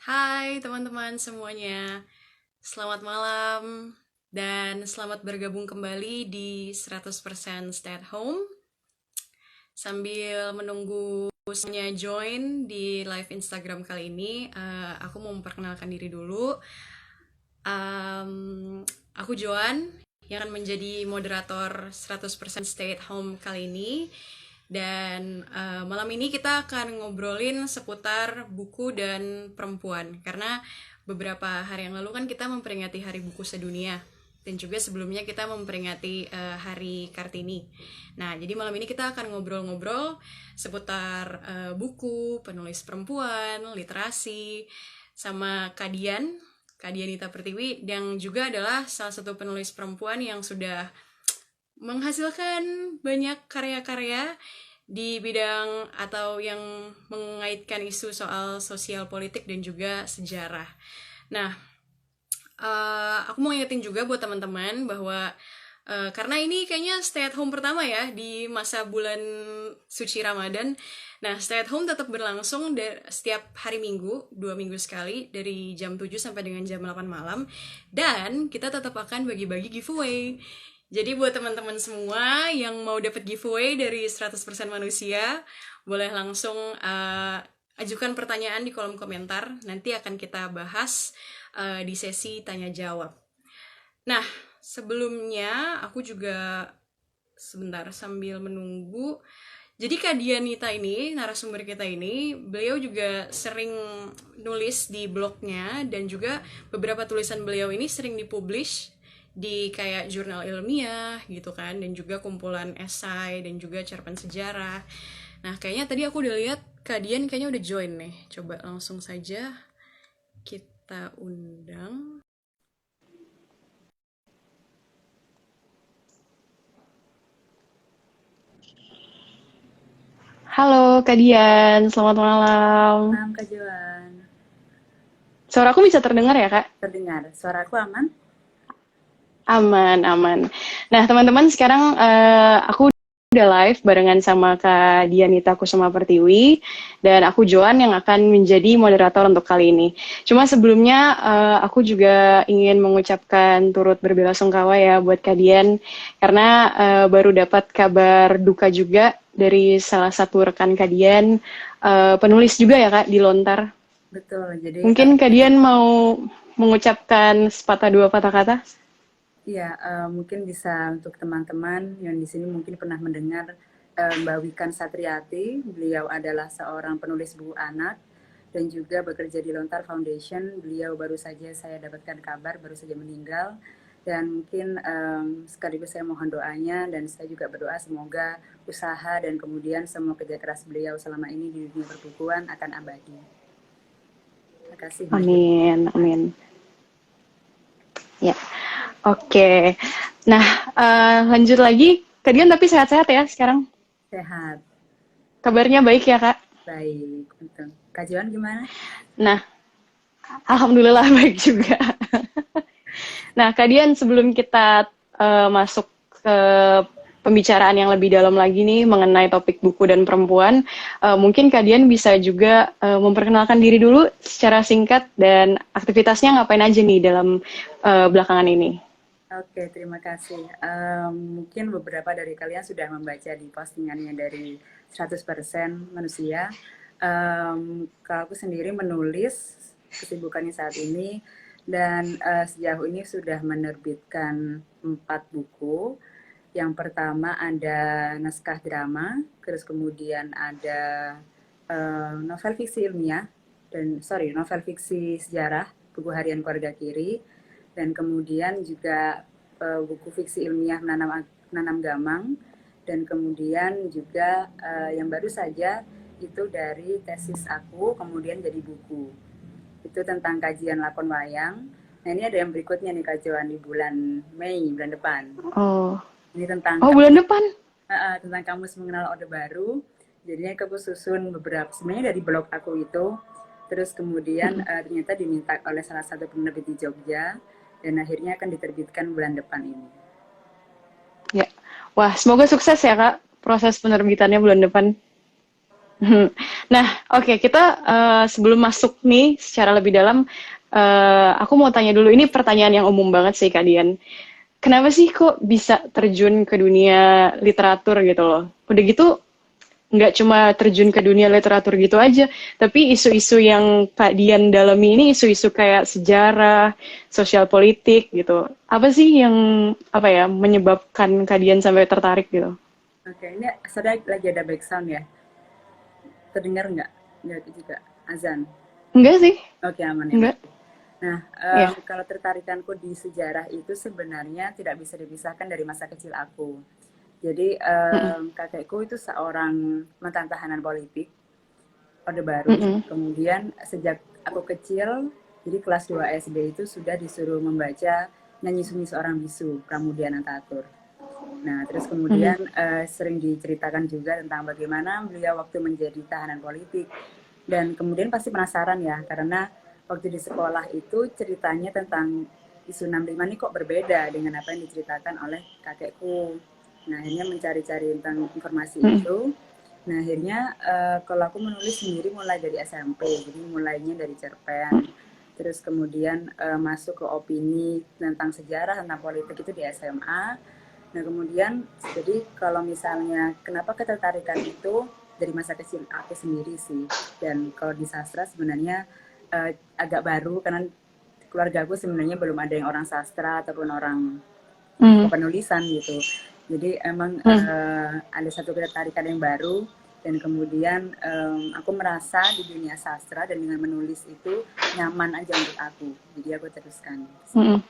Hai teman-teman semuanya, selamat malam dan selamat bergabung kembali di 100% Stay at Home. Sambil menunggu semuanya join di live Instagram kali ini, aku mau memperkenalkan diri dulu. Aku Joan yang akan menjadi moderator 100% Stay at Home kali ini. Dan malam ini kita akan ngobrolin seputar buku dan perempuan. Karena beberapa hari yang lalu kan kita memperingati Hari Buku Sedunia. Dan juga sebelumnya kita memperingati Hari Kartini. Nah, jadi malam ini kita akan ngobrol-ngobrol seputar buku, penulis perempuan, literasi, sama Kak Dianita Pertiwi, yang juga adalah salah satu penulis perempuan yang sudah menghasilkan banyak karya-karya di bidang atau yang mengaitkan isu soal sosial politik dan juga sejarah. Nah, aku mau ingetin juga buat teman-teman bahwa karena ini kayaknya stay at home pertama ya di masa bulan suci Ramadan. Nah, stay at home tetap berlangsung setiap hari Minggu, 2 minggu sekali, dari jam 7 sampai dengan jam 8 malam. Dan kita tetap akan bagi-bagi giveaway. Jadi buat teman-teman semua yang mau dapat giveaway dari 100% manusia, boleh langsung ajukan pertanyaan di kolom komentar. Nanti akan kita bahas di sesi tanya jawab. Nah, sebelumnya aku juga sebentar sambil menunggu. Jadi Kak Dianita ini, narasumber kita ini, beliau juga sering nulis di blognya dan juga beberapa tulisan beliau ini sering dipublish di kayak jurnal ilmiah gitu kan, dan juga kumpulan esai dan juga cerpen sejarah. Nah, kayaknya tadi aku udah lihat Kak Dian kayaknya udah join nih. Coba langsung saja kita undang. Halo Kak Dian, selamat malam. Malam Kak Joan, Suara aku bisa terdengar ya Kak? terdengar suaraku aman? Aman, aman. Nah, teman-teman, sekarang aku udah live barengan sama Kak Dianita Kusuma Pertiwi, dan aku Joan yang akan menjadi moderator untuk kali ini. Cuma sebelumnya, aku juga ingin mengucapkan turut berbelasungkawa ya buat Kak Dian, karena baru dapat kabar duka juga dari salah satu rekan Kak Dian, penulis juga ya Kak, di Lontar. Betul, jadi Mungkin Kak Dian mau mengucapkan sepatah dua patah kata? ya mungkin bisa untuk teman-teman yang di sini mungkin pernah mendengar Mbak Wikan Satriati. Beliau adalah seorang penulis buku anak dan juga bekerja di Lontar Foundation. Beliau baru saja saya dapatkan kabar baru saja meninggal, dan mungkin sekaligus saya mohon doanya, dan saya juga berdoa semoga usaha dan kemudian semua kerja keras beliau selama ini di dunia perbukuan akan abadi. Terima kasih Mbak Jo. Amin, amin. Ya, oke. Nah, lanjut lagi. Kak Dian tapi sehat-sehat ya sekarang? Sehat, Kabarnya baik ya, Kak? baik. Betul. Kak Joan gimana? Nah, alhamdulillah baik juga. Nah, Kak Dian, sebelum kita masuk ke pembicaraan yang lebih dalam lagi nih mengenai topik buku dan perempuan, mungkin Kak Dian bisa juga memperkenalkan diri dulu secara singkat dan aktivitasnya ngapain aja nih dalam belakangan ini. Oke, terima kasih. Mungkin beberapa dari kalian sudah membaca di postingannya dari 100% manusia. Kalau aku sendiri menulis kesibukannya saat ini, dan sejauh ini sudah menerbitkan 4 buku. Yang pertama ada naskah drama, terus kemudian ada novel fiksi ilmiah, novel fiksi sejarah, buku harian keluarga kiri, dan kemudian juga buku fiksi ilmiah menanam gamang, dan kemudian juga yang baru saja itu dari tesis aku kemudian jadi buku. Itu tentang kajian lakon wayang. Nah, ini ada yang berikutnya nih Kak Joan, di bulan Mei, bulan depan. Oh, Ini tentang oh bulan depan. tentang kamus mengenal Orde Baru. Jadinya aku susun beberapa, sebenarnya dari blog aku itu, terus kemudian ternyata diminta oleh salah satu penerbit di Jogja, dan akhirnya akan diterbitkan bulan depan ini. Ya. Wah, semoga sukses ya, Kak. Proses penerbitannya bulan depan. Nah, oke, kita sebelum masuk nih secara lebih dalam, aku mau tanya dulu, ini pertanyaan yang umum banget sih Kak Dian. Kenapa sih kok bisa terjun ke dunia literatur gitu loh? Udah gitu nggak cuma terjun ke dunia literatur gitu aja, tapi isu-isu yang Kak Dian dalami ini isu-isu kayak sejarah, sosial politik gitu. Apa sih yang apa ya menyebabkan Kak Dian sampai tertarik gitu? Oke, ini saya lagi ada background ya. Terdengar nggak? Nggak juga. Azan. Enggak sih, Oke, aman ya. enggak. Nah, Ya. kalau tertarikanku di sejarah itu sebenarnya tidak bisa dipisahkan dari masa kecil aku. Jadi, Mm-mm, kakekku itu seorang mantan tahanan politik, Orde Baru. mm-mm, Kemudian sejak aku kecil, jadi kelas 2 SD itu sudah disuruh membaca Nyanyi Sunyi Seorang Bisu, Pramudia Anantatur. Nah, terus mm-mm, kemudian sering diceritakan juga tentang bagaimana beliau waktu menjadi tahanan politik. Dan kemudian pasti penasaran ya, karena waktu di sekolah itu ceritanya tentang isu 65 ini kok berbeda dengan apa yang diceritakan oleh kakekku. Nah, akhirnya mencari-cari tentang informasi mm-mm, itu. Nah, akhirnya kalau aku menulis sendiri mulai dari SMP, jadi mulainya dari cerpen. Terus kemudian masuk ke opini tentang sejarah, tentang politik itu di SMA. Nah, kemudian jadi kalau misalnya kenapa ketertarikan itu dari masa kecil aku sendiri sih. Dan kalau di sastra sebenarnya agak baru karena keluarga aku sebenarnya belum ada yang orang sastra ataupun orang mm, penulisan gitu. Jadi emang mm. ada satu ketertarikan yang baru dan kemudian aku merasa di dunia sastra dan dengan menulis itu nyaman aja untuk aku. Jadi aku teruskan. Mm-mm.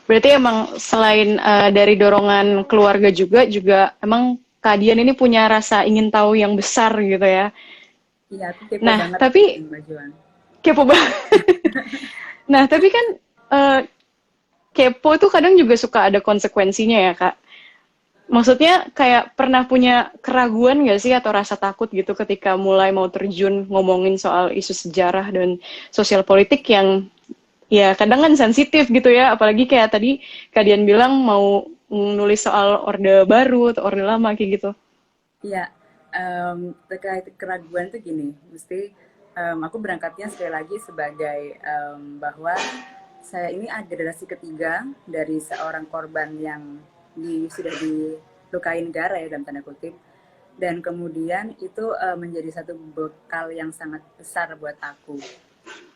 Berarti emang selain dari dorongan keluarga juga emang Kak Dian ini punya rasa ingin tahu yang besar gitu ya. Iya, aku kepo Nah, banget tapi Mbak Joan. kepo banget. Nah, tapi kan eh, kepo itu kadang juga suka ada konsekuensinya ya, Kak. Maksudnya kayak pernah punya keraguan nggak sih atau rasa takut gitu ketika mulai mau terjun ngomongin soal isu sejarah dan sosial politik yang ya kadang kan sensitif gitu ya, apalagi kayak tadi kalian bilang mau nulis soal Orde Baru atau Orde Lama kayak gitu. Iya, terkait keraguan tuh gini, mesti aku berangkatnya sekali lagi sebagai bahwa saya ini ada generasi ketiga dari seorang korban yang sudah dilukai negara ya dalam tanda kutip, dan kemudian itu menjadi satu bekal yang sangat besar buat aku.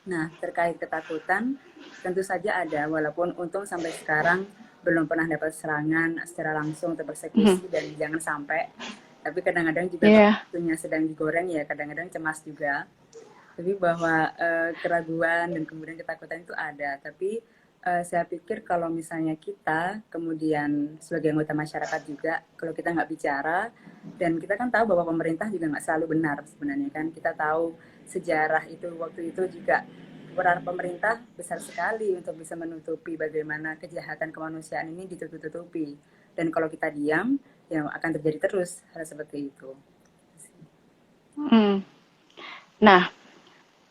Nah, terkait ketakutan, tentu saja ada, walaupun untung sampai sekarang belum pernah dapat serangan secara langsung atau Mhm. persekusi dan jangan sampai. Tapi kadang-kadang juga kalau Iya. waktunya sedang digoreng ya kadang-kadang cemas juga. Tapi bahwa keraguan dan kemudian ketakutan itu ada. Tapi saya pikir kalau misalnya kita kemudian sebagai anggota masyarakat juga, kalau kita nggak bicara, dan kita kan tahu bahwa pemerintah juga nggak selalu benar sebenarnya kan. Kita tahu sejarah itu waktu itu juga peran pemerintah besar sekali untuk bisa menutupi bagaimana kejahatan kemanusiaan ini ditutup-tutupi. Dan kalau kita diam, ya akan terjadi terus hal seperti itu. Hmm. Nah,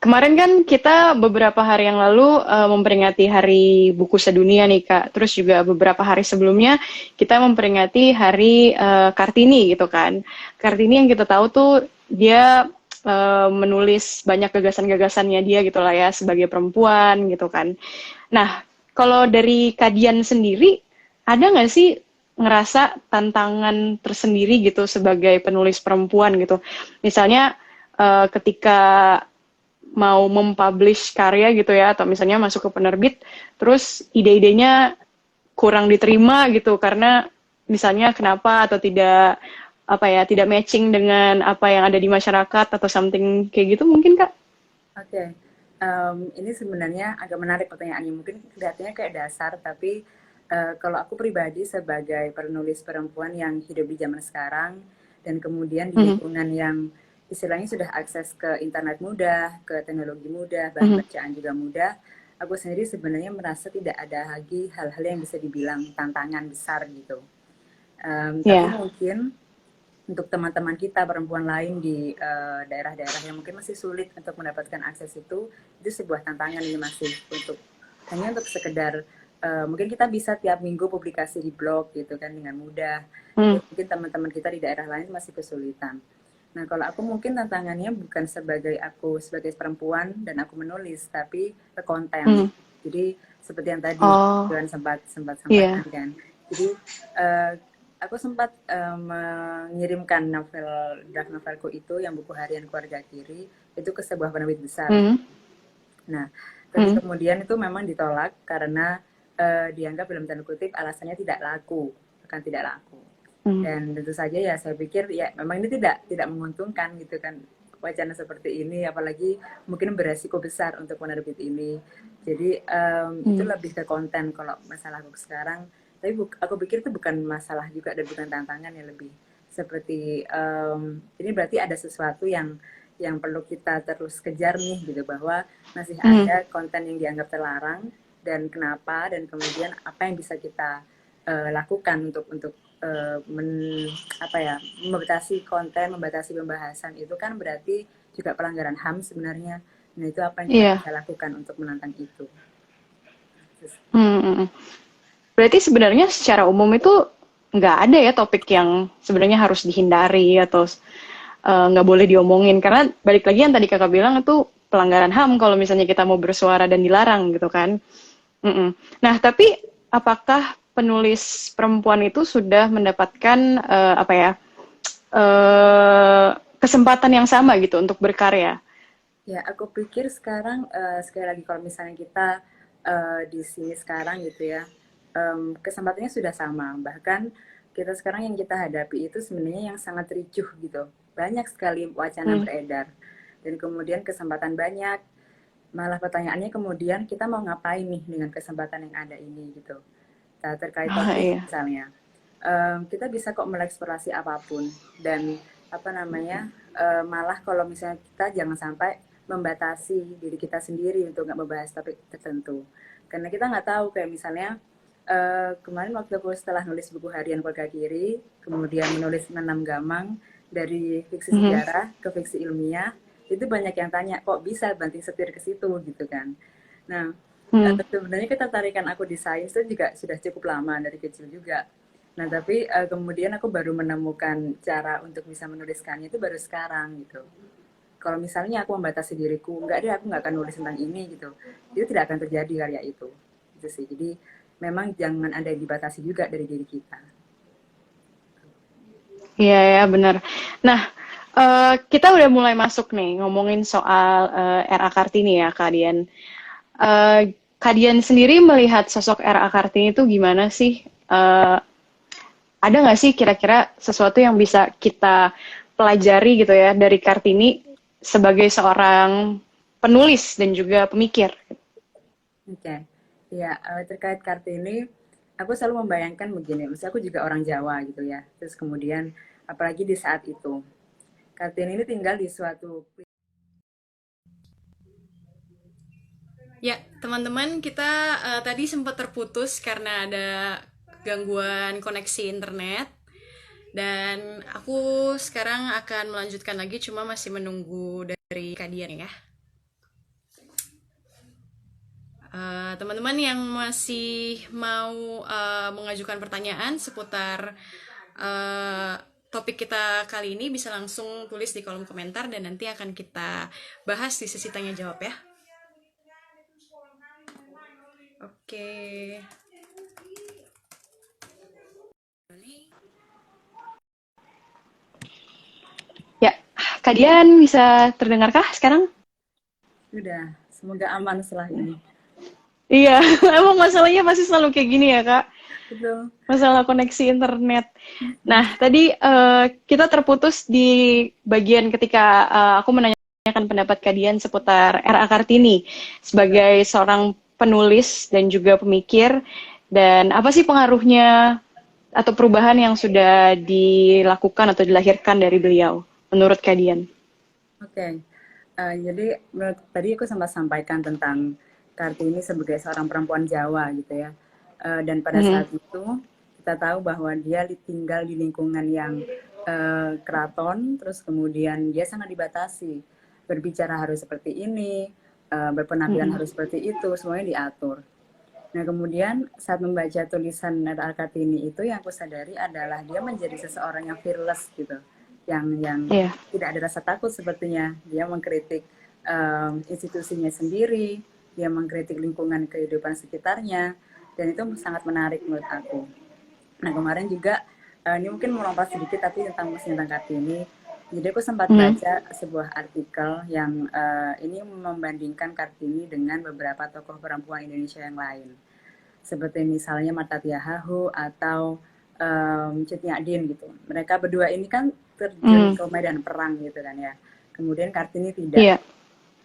kemarin kan kita beberapa hari yang lalu memperingati Hari Buku Sedunia nih Kak. Terus juga beberapa hari sebelumnya kita memperingati Hari Kartini gitu kan. Kartini yang kita tahu tuh dia menulis banyak gagasan-gagasannya dia gitu lah ya sebagai perempuan gitu kan. Nah, kalau dari Kadian sendiri ada nggak sih ngerasa tantangan tersendiri gitu sebagai penulis perempuan gitu? Misalnya ketika mau mempublish karya gitu ya atau misalnya masuk ke penerbit terus ide-idenya kurang diterima gitu karena misalnya kenapa atau tidak apa ya tidak matching dengan apa yang ada di masyarakat atau something kayak gitu mungkin Kak. Oke, ini sebenarnya agak menarik pertanyaannya. Mungkin kelihatannya kayak dasar, tapi kalau aku pribadi sebagai penulis perempuan yang hidup di zaman sekarang dan kemudian di Mhm, lingkungan yang istilahnya sudah akses ke internet mudah, ke teknologi mudah, bahan mhm, bacaan juga mudah, aku sendiri sebenarnya merasa tidak ada lagi hal-hal yang bisa dibilang tantangan besar gitu. Tapi ya, mungkin untuk teman-teman kita perempuan lain di daerah-daerah yang mungkin masih sulit untuk mendapatkan akses itu sebuah tantangan ini masih untuk hanya untuk sekedar mungkin kita bisa tiap minggu publikasi di blog gitu kan dengan mudah. mhm, Tapi mungkin teman-teman kita di daerah lain masih kesulitan. Nah, kalau aku mungkin tantangannya bukan sebagai aku sebagai perempuan dan aku menulis, tapi ke konten. Hmm. Jadi seperti yang tadi Oh, Johan sempat sempat sampaikan iya. kan. Jadi eh, aku sempat mengirimkan draft novelku itu yang buku harian keluarga kiri itu ke sebuah penerbit besar. Hmm. Nah, tapi Hmm. kemudian itu memang ditolak karena dianggap dalam tanda kutip alasannya tidak laku, akan tidak laku. Hmm. Dan tentu saja ya saya pikir ya memang ini tidak menguntungkan gitu kan wacana seperti ini, apalagi mungkin beresiko besar untuk penerbit ini. Jadi itu Hmm. lebih ke konten kalau masalah aku sekarang. Tapi aku pikir itu bukan masalah juga dan bukan tantangan ya, lebih seperti ini berarti ada sesuatu yang perlu kita terus kejar nih gitu, bahwa masih Hmm. ada konten yang dianggap terlarang dan kenapa, dan kemudian apa yang bisa kita lakukan untuk apa ya, membatasi konten, membatasi pembahasan itu kan berarti juga pelanggaran HAM sebenarnya. Nah itu apa yang kita Iya. bisa lakukan untuk menantang itu. Hmm. Hmm, hmm. Berarti sebenarnya secara umum itu nggak ada ya topik yang sebenarnya harus dihindari atau nggak boleh diomongin. Karena balik lagi yang tadi kakak bilang itu pelanggaran HAM kalau misalnya kita mau bersuara dan dilarang gitu kan. Mm-mm. Nah, tapi apakah penulis perempuan itu sudah mendapatkan apa ya kesempatan yang sama gitu untuk berkarya? Ya, aku pikir sekarang sekali lagi kalau misalnya kita di sini sekarang gitu ya, kesempatannya sudah sama. Bahkan kita sekarang yang kita hadapi itu sebenarnya yang sangat ricuh gitu. Banyak sekali wacana Hmm. beredar. Dan kemudian kesempatan banyak. Malah pertanyaannya kemudian kita mau ngapain nih dengan kesempatan yang ada ini gitu. Nah, terkait Ah, topik iya. misalnya, kita bisa kok mengeksplorasi apapun dan apa namanya, malah kalau misalnya kita jangan sampai membatasi diri kita sendiri untuk nggak membahas topik tertentu. Karena kita nggak tahu kayak misalnya kemarin waktu aku setelah nulis buku harian keluarga kiri, kemudian menulis menanam gamang dari fiksi Mhm. sejarah ke fiksi ilmiah, itu banyak yang tanya kok bisa banting setir ke situ gitu kan. Nah, Hmm. sebenarnya ketertarikan aku di sains itu juga sudah cukup lama dari kecil juga. Nah, tapi kemudian aku baru menemukan cara untuk bisa menuliskannya itu baru sekarang gitu. Kalau misalnya aku membatasi diriku, enggak deh aku nggak akan nulis tentang ini gitu, itu tidak akan terjadi karya itu. Itu sih. Jadi memang jangan ada yang dibatasi juga dari diri kita. Iya ya benar. Nah, kita udah mulai masuk nih ngomongin soal R.A. Kartini ya, Kak Dian. Eh, Kak Dian sendiri melihat sosok R.A. Kartini itu gimana sih? Eh, ada nggak sih kira-kira sesuatu yang bisa kita pelajari gitu ya dari Kartini sebagai seorang penulis dan juga pemikir? Oke, okay. Ya terkait Kartini, aku selalu membayangkan begini, misalnya aku juga orang Jawa gitu ya, terus kemudian apalagi di saat itu, Kartini ini tinggal di suatu. Ya, teman-teman, kita tadi sempat terputus karena ada gangguan koneksi internet. Dan aku sekarang akan melanjutkan lagi, cuma masih menunggu dari Kadian ya. Teman-teman yang masih mau mengajukan pertanyaan seputar uh, topik kita kali ini bisa langsung tulis di kolom komentar dan nanti akan kita bahas di sesi tanya jawab ya. Oke. Ya, Kak Dian bisa terdengarkah sekarang? Sudah, semoga aman setelah ini. Iya, emang masalahnya masih selalu kayak gini ya, Kak. Betul. Masalah koneksi internet. Nah, tadi kita terputus di bagian ketika aku menanyakan pendapat Kadian seputar R.A. Kartini sebagai seorang penulis dan juga pemikir, dan apa sih pengaruhnya atau perubahan yang sudah dilakukan atau dilahirkan dari beliau, menurut Kadian? Oke, jadi tadi aku sempat sampaikan tentang Kartini sebagai seorang perempuan Jawa gitu ya. Dan pada Mhm. saat itu kita tahu bahwa dia tinggal di lingkungan yang keraton, terus kemudian dia sangat dibatasi. Berbicara harus seperti ini, berpenampilan Mhm. harus seperti itu, semuanya diatur. Nah, kemudian saat membaca tulisan Nada Kartini itu yang aku sadari adalah dia menjadi seseorang yang fearless gitu. yang Iya. tidak ada rasa takut sepertinya. Dia mengkritik institusinya sendiri, dia mengkritik lingkungan kehidupan sekitarnya, dan itu sangat menarik menurut aku. Nah kemarin juga ini mungkin melompat sedikit tapi tentang Kartini. Jadi aku sempat baca sebuah artikel yang ini membandingkan Kartini dengan beberapa tokoh perempuan Indonesia yang lain. Seperti misalnya Martha Tiahahu atau Cut Nyak gitu. Mereka berdua ini kan terjun ke medan perang gitu kan ya. Kemudian Kartini tidak. Iya.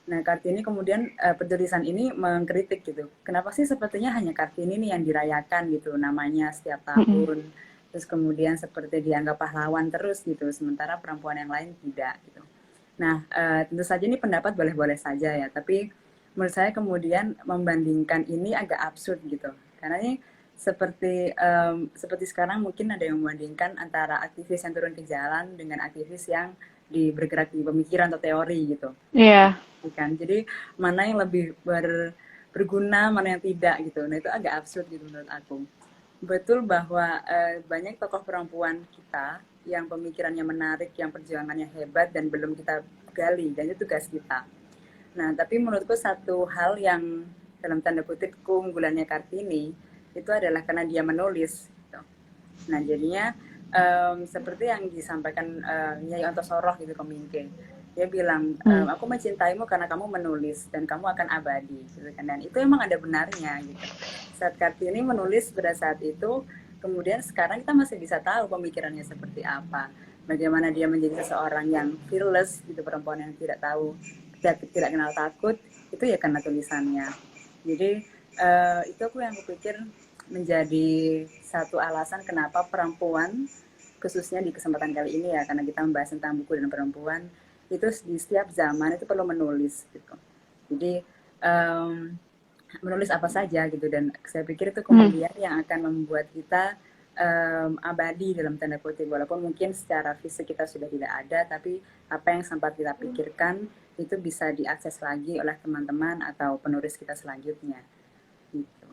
Nah, Kartini kemudian penulisan ini mengkritik gitu. Kenapa sih sepertinya hanya Kartini nih yang dirayakan gitu namanya setiap tahun. Terus kemudian seperti dianggap pahlawan terus gitu, sementara perempuan yang lain tidak gitu. Nah, tentu saja ini pendapat boleh-boleh saja ya, tapi menurut saya kemudian membandingkan ini agak absurd gitu. Karena ini seperti sekarang mungkin ada yang membandingkan antara aktivis yang turun ke jalan dengan aktivis yang bergerak di pemikiran atau teori gitu. Iya. Kan? Jadi mana yang lebih berguna, mana yang tidak gitu. Nah itu agak absurd gitu menurut aku. Betul bahwa banyak tokoh perempuan kita yang pemikirannya menarik, yang perjuangannya hebat dan belum kita gali, dan itu tugas kita. Nah tapi menurutku satu hal yang dalam tanda kutip keunggulannya Kartini itu adalah karena dia menulis. Gitu. Nah jadinya seperti yang disampaikan Nyai Ontosoroh gitu ke Mingke. Dia bilang, aku mencintaimu karena kamu menulis dan kamu akan abadi, gitu kan. Dan itu emang ada benarnya, gitu. Saat Kartini menulis pada saat itu, kemudian sekarang kita masih bisa tahu pemikirannya seperti apa. Bagaimana dia menjadi seseorang yang fearless, gitu, perempuan yang tidak tahu, tidak kenal takut, itu ya karena tulisannya. Jadi itu aku yang kupikir menjadi satu alasan kenapa perempuan, khususnya di kesempatan kali ini ya, karena kita membahas tentang buku dan perempuan, itu di setiap zaman itu perlu menulis gitu. Jadi menulis apa saja gitu, dan saya pikir itu kemudian yang akan membuat kita abadi dalam tanda kutip, walaupun mungkin secara fisik kita sudah tidak ada, tapi apa yang sempat kita pikirkan itu bisa diakses lagi oleh teman-teman atau penulis kita selanjutnya gitu.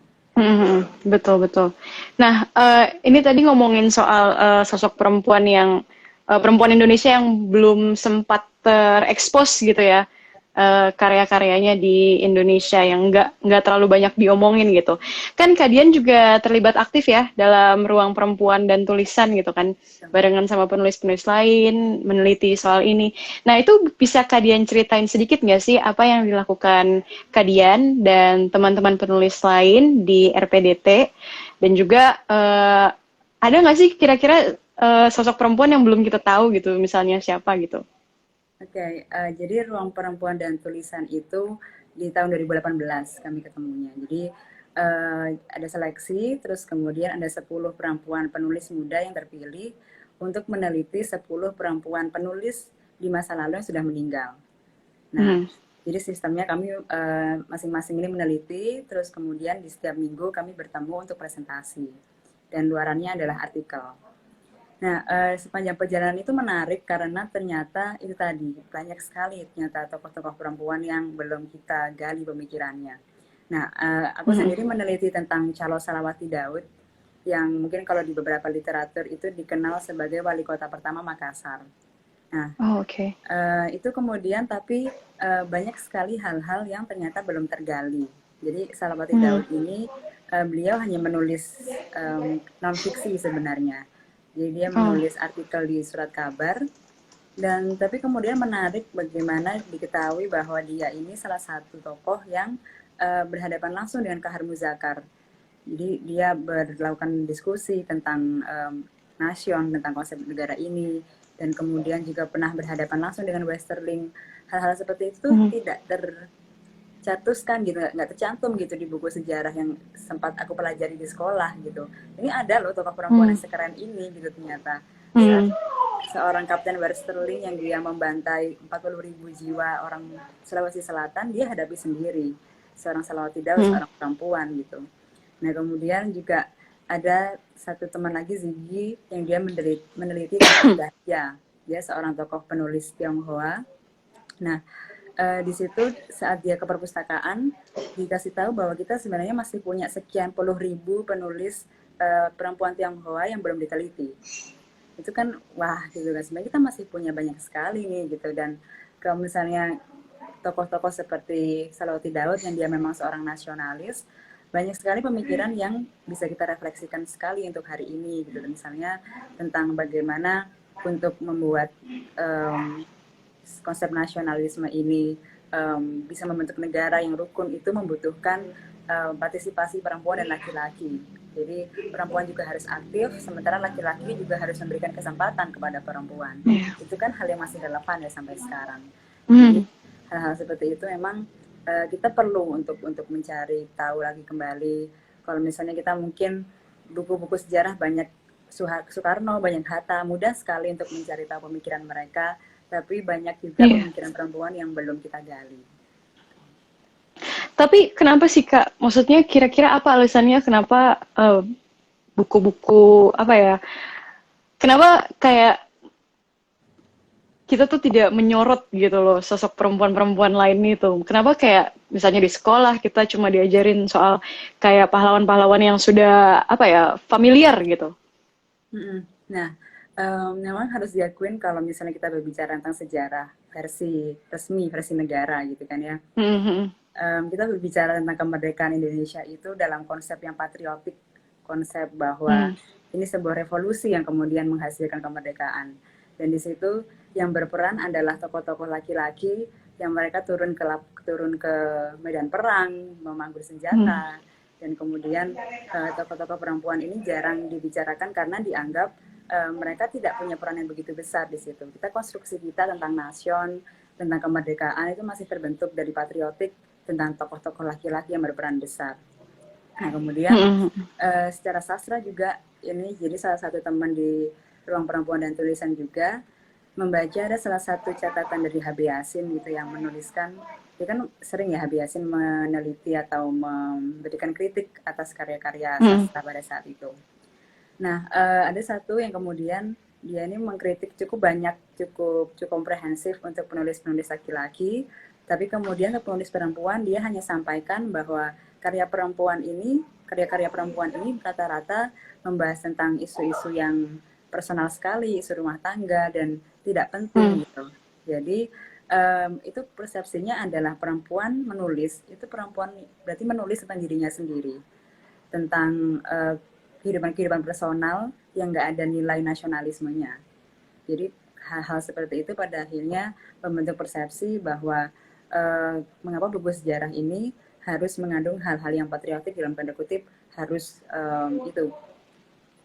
Betul betul. Nah, ini tadi ngomongin soal sosok perempuan yang perempuan Indonesia yang belum sempat terekspos gitu ya, karya-karyanya di Indonesia yang nggak terlalu banyak diomongin gitu. Kan Kak Dian juga terlibat aktif ya dalam ruang perempuan dan tulisan gitu kan, barengan sama penulis-penulis lain meneliti soal ini. Nah itu bisa Kak Dian ceritain sedikit nggak sih apa yang dilakukan Kak Dian dan teman-teman penulis lain di RPDT, dan juga ada nggak sih kira-kira sosok perempuan yang belum kita tahu gitu, misalnya siapa gitu? Oke, jadi Ruang Perempuan dan Tulisan itu di tahun 2018 kami ketemunya. Jadi ada seleksi, terus kemudian ada 10 perempuan penulis muda yang terpilih untuk meneliti 10 perempuan penulis di masa lalu yang sudah meninggal. Nah, jadi sistemnya kami masing-masing ini meneliti, terus kemudian di setiap minggu kami bertemu untuk presentasi. Dan luarannya adalah artikel. Nah, sepanjang perjalanan itu menarik karena ternyata itu tadi, banyak sekali ternyata tokoh-tokoh perempuan yang belum kita gali pemikirannya. Nah, aku sendiri meneliti tentang Calo Salawati Daud, yang mungkin kalau di beberapa literatur itu dikenal sebagai wali kota pertama Makassar. Nah, itu kemudian tapi banyak sekali hal-hal yang ternyata belum tergali. Jadi Salawati Daud ini, beliau hanya menulis non-fiksi sebenarnya. Jadi dia menulis artikel di surat kabar, dan tapi kemudian menarik bagaimana diketahui bahwa dia ini salah satu tokoh yang berhadapan langsung dengan Kahar Muzakar. Jadi dia melakukan diskusi tentang nasion, tentang konsep negara ini, dan kemudian juga pernah berhadapan langsung dengan Westerling. Hal-hal seperti itu tidak tercatuskan gitu, nggak tercantum gitu di buku sejarah yang sempat aku pelajari di sekolah gitu. Ini ada loh tokoh perempuan yang sekeren ini gitu ternyata. Seorang Kapten Westerling yang dia membantai 40.000 jiwa orang Sulawesi Selatan, dia hadapi sendiri. Seorang Salawati Daud, seorang perempuan gitu. Nah kemudian juga ada satu teman lagi, Ziggy, yang dia meneliti tentang Dahlia. Dia seorang tokoh penulis Tionghoa. Nah di situ saat dia ke perpustakaan dikasih tahu bahwa kita sebenarnya masih punya sekian puluh ribu penulis perempuan Tionghoa yang belum diteliti. itu kan wah gitu kan, sebenarnya kita masih punya banyak sekali nih gitu. Dan kalau misalnya tokoh-tokoh seperti Salawati Daud yang dia memang seorang nasionalis, banyak sekali pemikiran yang bisa kita refleksikan sekali untuk hari ini gitu. Misalnya tentang bagaimana untuk membuat konsep nasionalisme ini bisa membentuk negara yang rukun, itu membutuhkan partisipasi perempuan dan laki-laki. Jadi perempuan juga harus aktif, sementara laki-laki juga harus memberikan kesempatan kepada perempuan. Iya. Itu kan hal yang masih relevan ya sampai sekarang. Jadi Hmm. hal-hal seperti itu memang kita perlu untuk mencari tahu lagi kembali. Kalau misalnya kita mungkin buku-buku sejarah banyak Soekarno, banyak Hatta, mudah sekali untuk mencari tahu pemikiran mereka, tapi banyak juga Iya. pemikiran perempuan yang belum kita gali. Tapi kenapa sih Kak? Maksudnya kira-kira apa alasannya kenapa buku-buku apa ya? Kenapa kayak kita tuh tidak menyorot gitu loh sosok perempuan-perempuan lain itu. Kenapa kayak misalnya di sekolah kita cuma diajarin soal kayak pahlawan-pahlawan yang sudah apa ya familiar gitu. Nah, memang harus diakuin kalau misalnya kita berbicara tentang sejarah versi resmi, versi negara gitu kan ya. Mhm. Kita berbicara tentang kemerdekaan Indonesia itu dalam konsep yang patriotik, konsep bahwa ini sebuah revolusi yang kemudian menghasilkan kemerdekaan. Dan di situ yang berperan adalah tokoh-tokoh laki-laki yang mereka turun ke medan perang, memangku senjata, dan kemudian tokoh-tokoh perempuan ini jarang dibicarakan karena dianggap mereka tidak punya peran yang begitu besar di situ. Kita konstruksi kita tentang nasion, tentang kemerdekaan itu masih terbentuk dari patriotik, tentang tokoh-tokoh laki-laki yang berperan besar. Nah, kemudian secara sastra juga ini jadi salah satu teman di Ruang Perempuan dan Tulisan juga membaca ada salah satu catatan dari H.B. Yasin gitu yang menuliskan, dia kan sering ya H.B. Yasin meneliti atau memberikan kritik atas karya-karya sastra pada saat itu. Nah, ada satu yang kemudian dia ini mengkritik cukup banyak, cukup komprehensif untuk penulis-penulis laki-laki, tapi kemudian ke penulis perempuan dia hanya sampaikan bahwa karya-karya perempuan ini rata-rata membahas tentang isu-isu yang personal sekali, isu rumah tangga dan tidak penting gitu. Jadi itu persepsinya adalah perempuan menulis, itu perempuan berarti menulis tentang dirinya sendiri, tentang kehidupan personal yang nggak ada nilai nasionalismenya. Jadi hal-hal seperti itu pada akhirnya membentuk persepsi bahwa mengapa buku sejarah ini harus mengandung hal-hal yang patriotik, dalam tanda kutip harus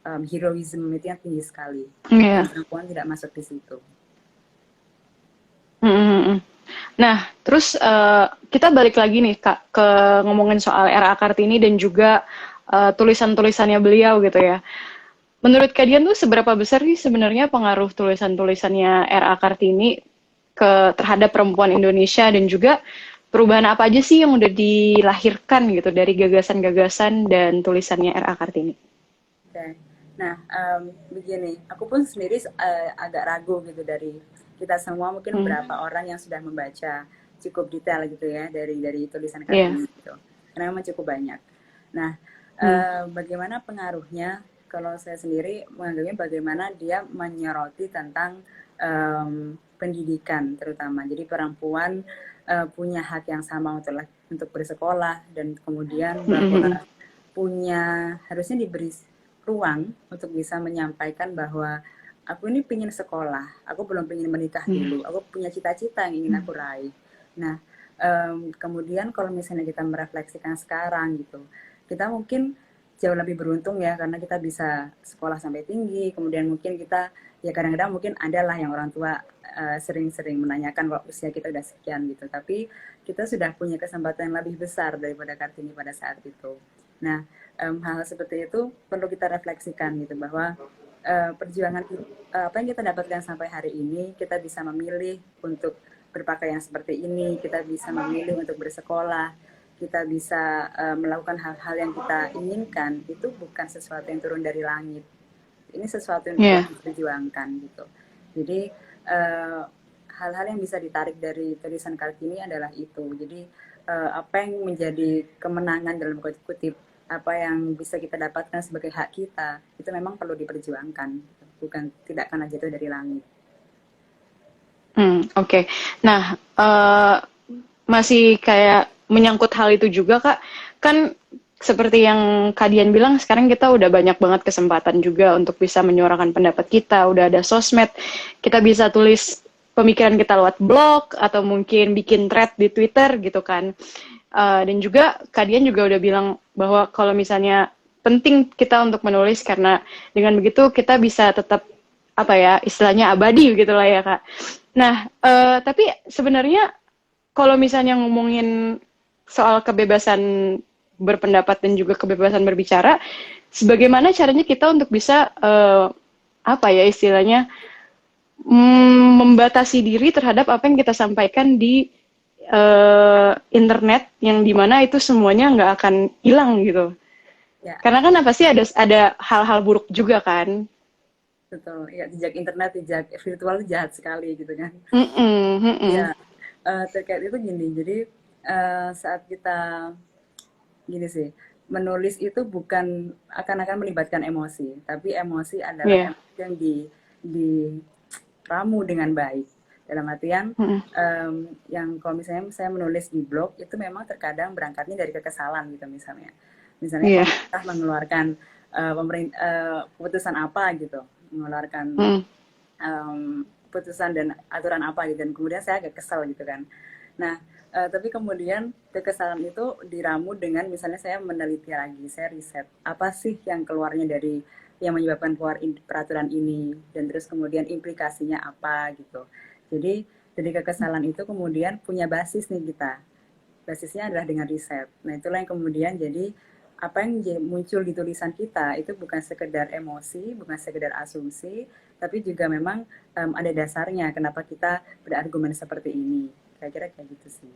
heroism itu yang tinggi sekali. Iya. Dan perempuan tidak masuk di situ. Nah, terus kita balik lagi nih Kak ke ngomongin soal R.A. Kartini dan juga tulisan-tulisannya beliau gitu ya. Menurut kalian tuh seberapa besar sih sebenarnya pengaruh tulisan-tulisannya R.A. Kartini terhadap perempuan Indonesia dan juga perubahan apa aja sih yang udah dilahirkan gitu dari gagasan-gagasan dan tulisannya R.A. Kartini? Okay. Nah, begini, aku pun sendiri agak ragu gitu dari kita semua, mungkin beberapa orang yang sudah membaca cukup detail gitu ya dari tulisan Kartini gitu. Karena memang cukup banyak. Nah, bagaimana pengaruhnya? Kalau saya sendiri menganggapnya bagaimana dia menyoroti tentang pendidikan terutama. Jadi perempuan punya hak yang sama untuk bersekolah dan kemudian bahwa harusnya diberi ruang untuk bisa menyampaikan bahwa aku ini pingin sekolah, aku belum pingin menikah dulu, aku punya cita-cita yang ingin aku raih. Nah, kemudian kalau misalnya kita merefleksikan sekarang gitu, kita mungkin jauh lebih beruntung ya karena kita bisa sekolah sampai tinggi, kemudian mungkin kita ya kadang-kadang mungkin adalah yang orang tua sering-sering menanyakan kalau usia kita udah sekian gitu, tapi kita sudah punya kesempatan yang lebih besar daripada Kartini pada saat itu. Nah, hal seperti itu perlu kita refleksikan gitu bahwa perjuangan apa yang kita dapatkan sampai hari ini, kita bisa memilih untuk berpakaian seperti ini, kita bisa memilih untuk bersekolah, kita bisa melakukan hal-hal yang kita inginkan, itu bukan sesuatu yang turun dari langit. Ini sesuatu yang telah diperjuangkan gitu. Jadi hal-hal yang bisa ditarik dari tulisan Kartini adalah itu. Jadi apa yang menjadi kemenangan dalam kutip, apa yang bisa kita dapatkan sebagai hak kita, itu memang perlu diperjuangkan. bukan tidak karena jatuh dari langit. Oke. Nah, masih kayak menyangkut hal itu juga, Kak. Kan seperti yang Kak Dian bilang, sekarang kita udah banyak banget kesempatan juga untuk bisa menyuarakan pendapat kita. Udah ada sosmed, kita bisa tulis pemikiran kita lewat blog, atau mungkin bikin thread di Twitter gitu kan. Dan juga Kak Dian juga udah bilang bahwa kalau misalnya penting kita untuk menulis, karena dengan begitu kita bisa tetap apa ya, istilahnya abadi gitu lah ya, Kak. Nah, tapi sebenarnya kalau misalnya ngomongin soal kebebasan berpendapat dan juga kebebasan berbicara, sebagaimana caranya kita untuk bisa apa ya istilahnya, membatasi diri terhadap apa yang kita sampaikan di internet, yang dimana itu semuanya nggak akan hilang gitu. Ya, Karena kan apa sih, ada hal-hal buruk juga kan. betul. Ya, jejak internet, jejak virtual jahat sekali gitu kan. Mm-mm. Ya, terkait itu gini. Jadi saat kita gini sih, menulis itu bukan akan melibatkan emosi, tapi emosi adalah Iya. emosi yang diramu dengan baik. Dalam artian, Mm-mm. yang kalau misalnya saya menulis di blog, itu memang terkadang berangkatnya dari kekesalan gitu misalnya. Misalnya Iya. pemerintah mengeluarkan keputusan apa gitu, mengeluarkan Mm-mm. putusan dan aturan apa gitu, dan kemudian saya agak kesal gitu kan. Nah, tapi kemudian kekesalan itu diramu dengan misalnya saya meneliti lagi, saya riset apa sih yang keluarnya dari yang menyebabkan keluar peraturan ini, dan terus kemudian implikasinya apa gitu. Jadi dari kekesalan itu kemudian punya basis nih kita. Basisnya adalah dengan riset. Nah, itulah yang kemudian jadi apa yang muncul di tulisan kita itu bukan sekedar emosi, bukan sekedar asumsi, tapi juga memang ada dasarnya kenapa kita berargumen seperti ini. Kira-kira kayak gitu sih.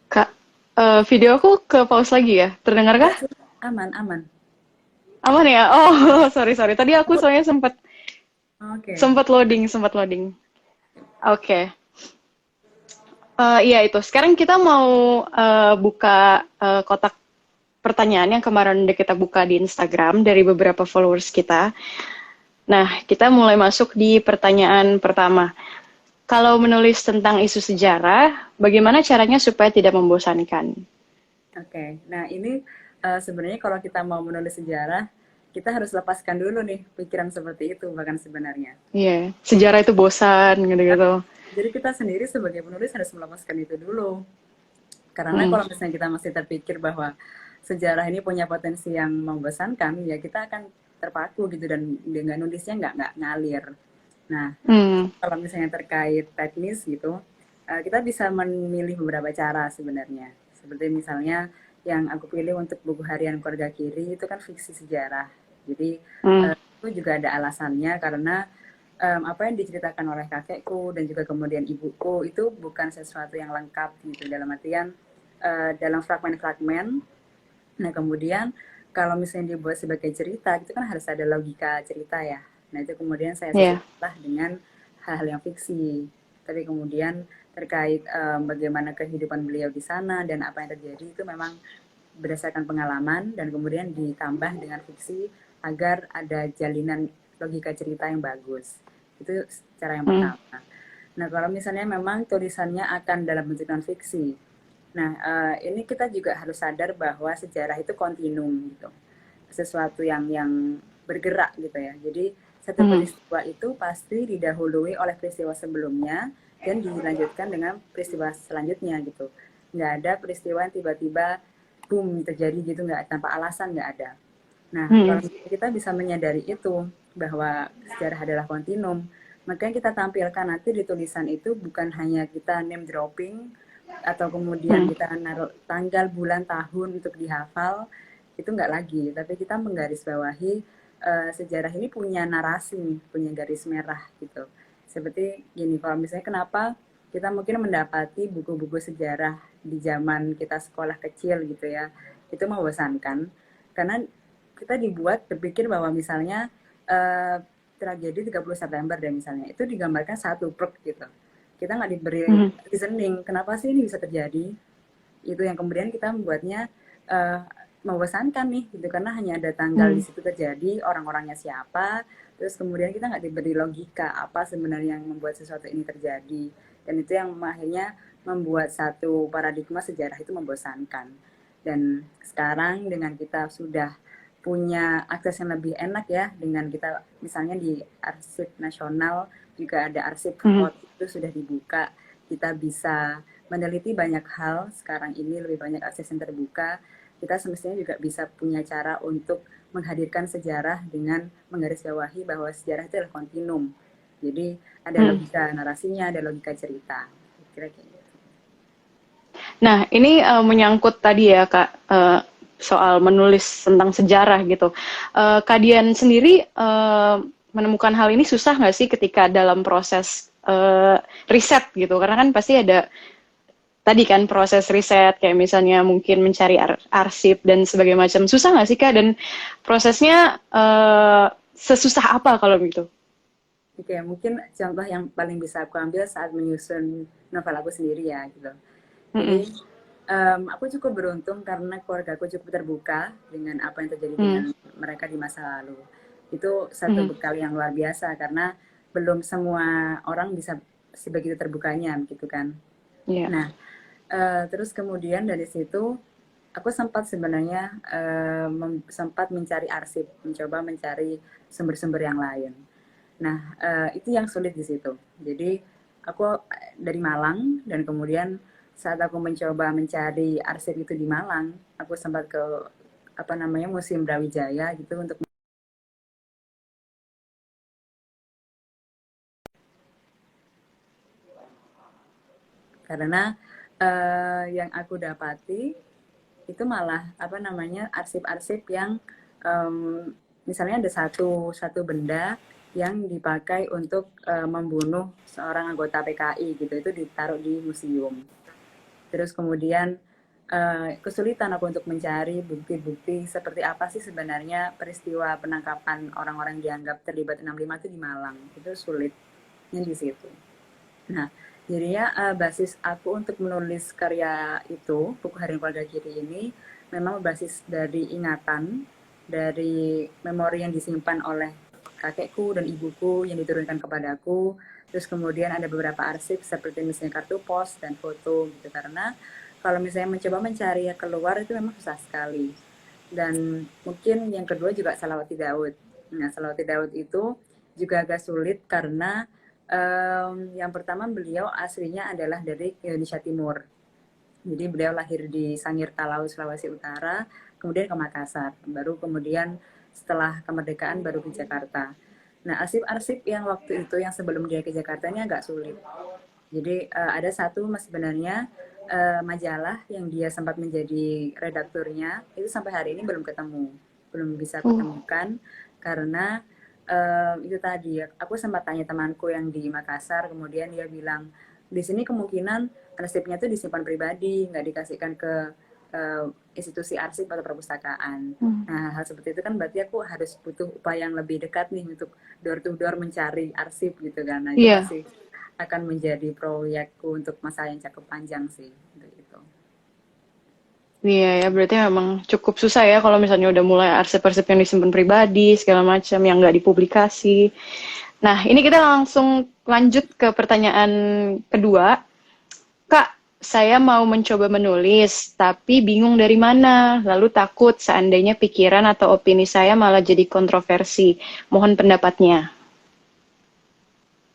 Kak, video aku ke pause lagi ya? Terdengarkah? Enggak sih, aman, aman. Aman ya? Oh, sorry. Tadi aku soalnya sempat Oke. sempat loading. Oke. Iya itu. Sekarang kita mau buka kotak pertanyaan yang kemarin udah kita buka di Instagram dari beberapa followers kita. Nah, kita mulai masuk di pertanyaan pertama. Kalau menulis tentang isu sejarah, bagaimana caranya supaya tidak membosankan? Oke. Nah, ini sebenarnya kalau kita mau menulis sejarah, kita harus lepaskan dulu nih pikiran seperti itu bahkan sebenarnya. Iya, sejarah itu bosan gitu-gitu. Jadi kita sendiri sebagai penulis harus melepaskan itu dulu. Karena Mm. kalau misalnya kita masih terpikir bahwa sejarah ini punya potensi yang membosankan, ya kita akan terpaku gitu dan dengan nulisnya nggak ngalir. Nah, Mm. kalau misalnya terkait teknis gitu, kita bisa memilih beberapa cara sebenarnya. Seperti misalnya yang aku pilih untuk buku harian Keluarga Kiri itu kan fiksi sejarah. Jadi Mm. itu juga ada alasannya karena apa yang diceritakan oleh kakekku dan juga kemudian ibuku itu bukan sesuatu yang lengkap gitu, dalam artian dalam fragmen-fragmen. Nah, kemudian kalau misalnya dibuat sebagai cerita itu kan harus ada logika cerita ya. Nah, itu kemudian saya Iya. sesuaikan dengan hal-hal yang fiksi. Tapi kemudian terkait bagaimana kehidupan beliau di sana dan apa yang terjadi itu memang berdasarkan pengalaman dan kemudian ditambah dengan fiksi agar ada jalinan logika cerita yang bagus. Itu cara yang Mm. pertama. Nah, kalau misalnya memang tulisannya akan dalam bentuk non fiksi, nah ini kita juga harus sadar bahwa sejarah itu kontinum gitu, sesuatu yang bergerak gitu ya. Jadi satu Mm. peristiwa itu pasti didahului oleh peristiwa sebelumnya dan dilanjutkan dengan peristiwa selanjutnya gitu. Nggak ada peristiwa yang tiba-tiba boom terjadi gitu, nggak, tanpa alasan, nggak ada. Nah, Mm. kalau kita bisa menyadari itu, bahwa sejarah adalah kontinum, maka yang kita tampilkan nanti di tulisan itu bukan hanya kita name dropping, atau kemudian Mm. kita naruh tanggal, bulan, tahun untuk dihafal, itu nggak lagi. Tapi kita menggarisbawahi sejarah ini punya narasi, punya garis merah gitu. Seperti gini, kalau misalnya kenapa kita mungkin mendapati buku-buku sejarah di zaman kita sekolah kecil gitu ya, itu membosankan, karena kita dibuat berpikir bahwa misalnya tragedi 30 September deh misalnya, itu digambarkan satu plek gitu. Kita nggak diberi Mm. reasoning, kenapa sih ini bisa terjadi? Itu yang kemudian kita membuatnya membosankan nih gitu, karena hanya ada tanggal di situ terjadi, orang-orangnya siapa, terus kemudian kita nggak diberi logika apa sebenarnya yang membuat sesuatu ini terjadi, dan itu yang akhirnya membuat satu paradigma sejarah itu membosankan. Dan sekarang dengan kita sudah punya akses yang lebih enak ya, dengan kita misalnya di arsip nasional juga ada arsip hot itu sudah dibuka, kita bisa meneliti banyak hal sekarang ini, lebih banyak akses yang terbuka, kita semestinya juga bisa punya cara untuk menghadirkan sejarah dengan menggarisbawahi bahwa sejarah itu adalah kontinum. Jadi ada logika narasinya, ada logika cerita. Kira-kira kayak gitu. Nah, ini menyangkut tadi ya Kak, soal menulis tentang sejarah gitu. Kak Dian sendiri menemukan hal ini susah nggak sih ketika dalam proses riset gitu? Karena kan pasti ada tadi kan proses riset kayak misalnya mungkin mencari arsip dan sebagainya macam. Susah nggak sih Kak? Dan prosesnya sesusah apa kalau gitu? Oke, mungkin contoh yang paling bisa aku ambil saat menyusun novel aku sendiri ya gitu. Jadi aku cukup beruntung karena keluarga aku cukup terbuka dengan apa yang terjadi dengan mereka di masa lalu. Itu satu bekal yang luar biasa karena belum semua orang bisa sebegitu terbukanya gitu kan. Yeah. Nah, terus kemudian dari situ aku sempat sebenarnya sempat mencari arsip, mencoba mencari sumber-sumber yang lain. Nah, itu yang sulit di situ. Jadi aku dari Malang dan kemudian saat aku mencoba mencari arsip itu di Malang, aku sempat ke Museum Brawijaya gitu untuk karena yang aku dapati itu malah arsip-arsip yang misalnya ada satu benda yang dipakai untuk membunuh seorang anggota PKI gitu, itu ditaruh di museum. Terus kemudian kesulitan aku untuk mencari bukti-bukti seperti apa sih sebenarnya peristiwa penangkapan orang-orang dianggap terlibat 65 itu di Malang. Itu sulitnya di situ. Nah, jadinya basis aku untuk menulis karya itu, Buku Harian Keluarga Kiri ini, memang berbasis dari ingatan, dari memori yang disimpan oleh kakekku dan ibuku yang diturunkan kepadaku. Terus kemudian ada beberapa arsip seperti misalnya kartu pos dan foto gitu, karena kalau misalnya mencoba mencari keluar itu memang susah sekali. Dan mungkin yang kedua juga Salawati Daud. Nah, Salawati Daud itu juga agak sulit karena yang pertama beliau aslinya adalah dari Indonesia Timur. Jadi beliau lahir di Sangir Talau, Sulawesi Utara, kemudian ke Makassar. Baru kemudian setelah kemerdekaan baru ke Jakarta. Nah, arsip-arsip yang waktu itu yang sebelum dia ke Jakarta ini agak sulit. Jadi ada satu sebenarnya majalah yang dia sempat menjadi redakturnya, itu sampai hari ini belum ketemu, belum bisa kutemukan karena itu tadi aku sempat tanya temanku yang di Makassar, kemudian dia bilang di sini kemungkinan arsipnya itu disimpan pribadi, nggak dikasihkan ke institusi arsip atau perpustakaan. Nah, hal seperti itu kan berarti aku harus butuh upaya yang lebih dekat nih untuk door to door mencari arsip gitu kan. Nah, itu masih akan menjadi proyekku untuk masa yang cukup panjang sih. Gitu. Iya ya, berarti memang cukup susah ya kalau misalnya udah mulai arsip-arsip yang disimpan pribadi, segala macam, yang nggak dipublikasi. Nah, ini kita langsung lanjut ke pertanyaan kedua. Kak, saya mau mencoba menulis, tapi bingung dari mana. Lalu takut seandainya pikiran atau opini saya malah jadi kontroversi. Mohon pendapatnya.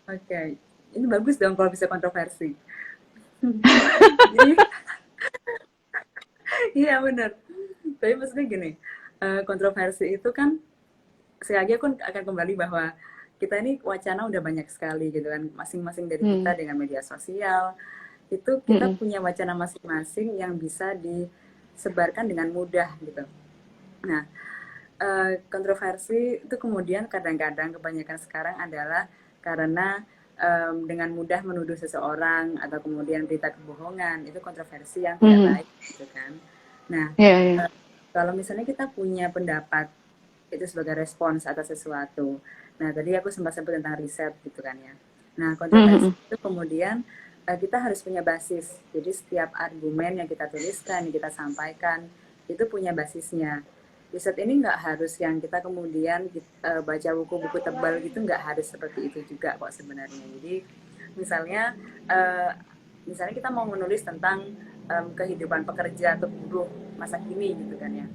Oke, ini bagus dong kalau bisa kontroversi. Iya benar. Tapi maksudnya gini, kontroversi itu kan, sekali lagi aku akan kembali bahwa kita ini wacana udah banyak sekali gitu kan, masing-masing dari kita dengan media sosial, itu kita punya wacana masing-masing yang bisa disebarkan dengan mudah gitu. Nah, kontroversi itu kemudian kadang-kadang kebanyakan sekarang adalah karena dengan mudah menuduh seseorang atau kemudian berita kebohongan, itu kontroversi yang tidak baik gitu kan. Nah, kalau misalnya kita punya pendapat itu sebagai respons atas sesuatu. Nah, tadi aku sempat sebut tentang riset gitu kan ya. Nah, kontroversi itu kemudian kita harus punya basis. Jadi setiap argumen yang kita tuliskan, yang kita sampaikan, itu punya basisnya. Riset ini nggak harus yang kita kemudian baca buku-buku tebal gitu, nggak harus seperti itu juga kok sebenarnya. Jadi misalnya eh, misalnya kita mau menulis tentang kehidupan pekerja atau buruh masa kini gitu kan ya.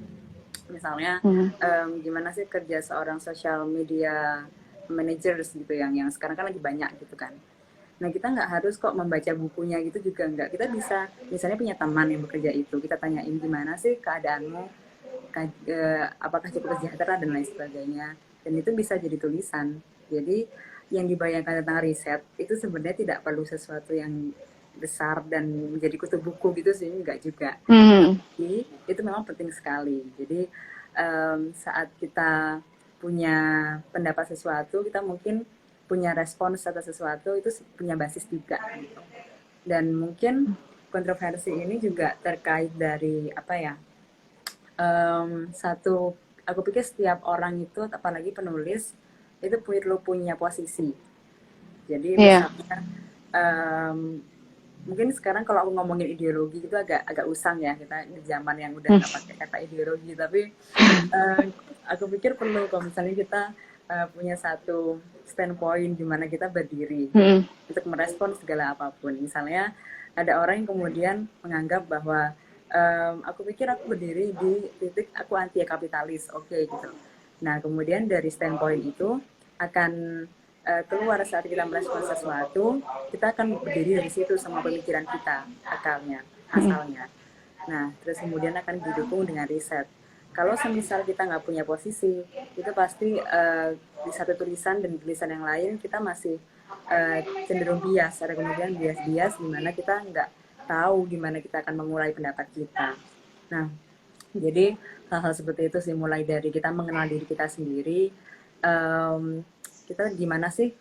Misalnya Hmm. gimana sih kerja seorang social media managers gitu yang sekarang kan lagi banyak gitu kan. Nah kita nggak harus kok membaca bukunya gitu juga nggak. Kita bisa misalnya punya teman yang bekerja itu, kita tanyain gimana sih keadaanmu, apakah cukup sejahtera dan lain sebagainya. Dan itu bisa jadi tulisan. Jadi yang dibayangkan tentang riset itu sebenarnya tidak perlu sesuatu yang besar dan menjadi kutu buku gitu sih, enggak juga. Hmm. Tapi itu memang penting sekali. Jadi saat kita punya pendapat sesuatu, kita mungkin punya respons atas sesuatu itu punya basis juga gitu. Dan mungkin kontroversi ini juga terkait dari apa ya, satu, aku pikir setiap orang itu apalagi penulis itu perlu punya posisi. Jadi Iya. misalnya mungkin sekarang kalau aku ngomongin ideologi itu agak usang ya, kita di zaman yang udah nggak pakai kata ideologi, tapi aku pikir perlu kalau misalnya kita punya satu standpoint di mana kita berdiri Hmm. untuk merespon segala apapun. Misalnya ada orang yang kemudian menganggap bahwa aku pikir aku berdiri di titik aku anti kapitalis, oke gitu. Nah kemudian dari standpoint itu akan keluar saat kita merespon sesuatu, kita akan berdiri dari situ sama pemikiran kita, asalnya. Nah, terus kemudian akan didukung dengan riset. Kalau semisal kita nggak punya posisi, itu pasti di satu tulisan dan tulisan yang lain kita masih cenderung bias. Ada kemudian bias-bias di mana kita nggak tahu gimana kita akan memulai pendapat kita. Nah, jadi hal-hal seperti itu sih, mulai dari kita mengenal diri kita sendiri, kita gimana sih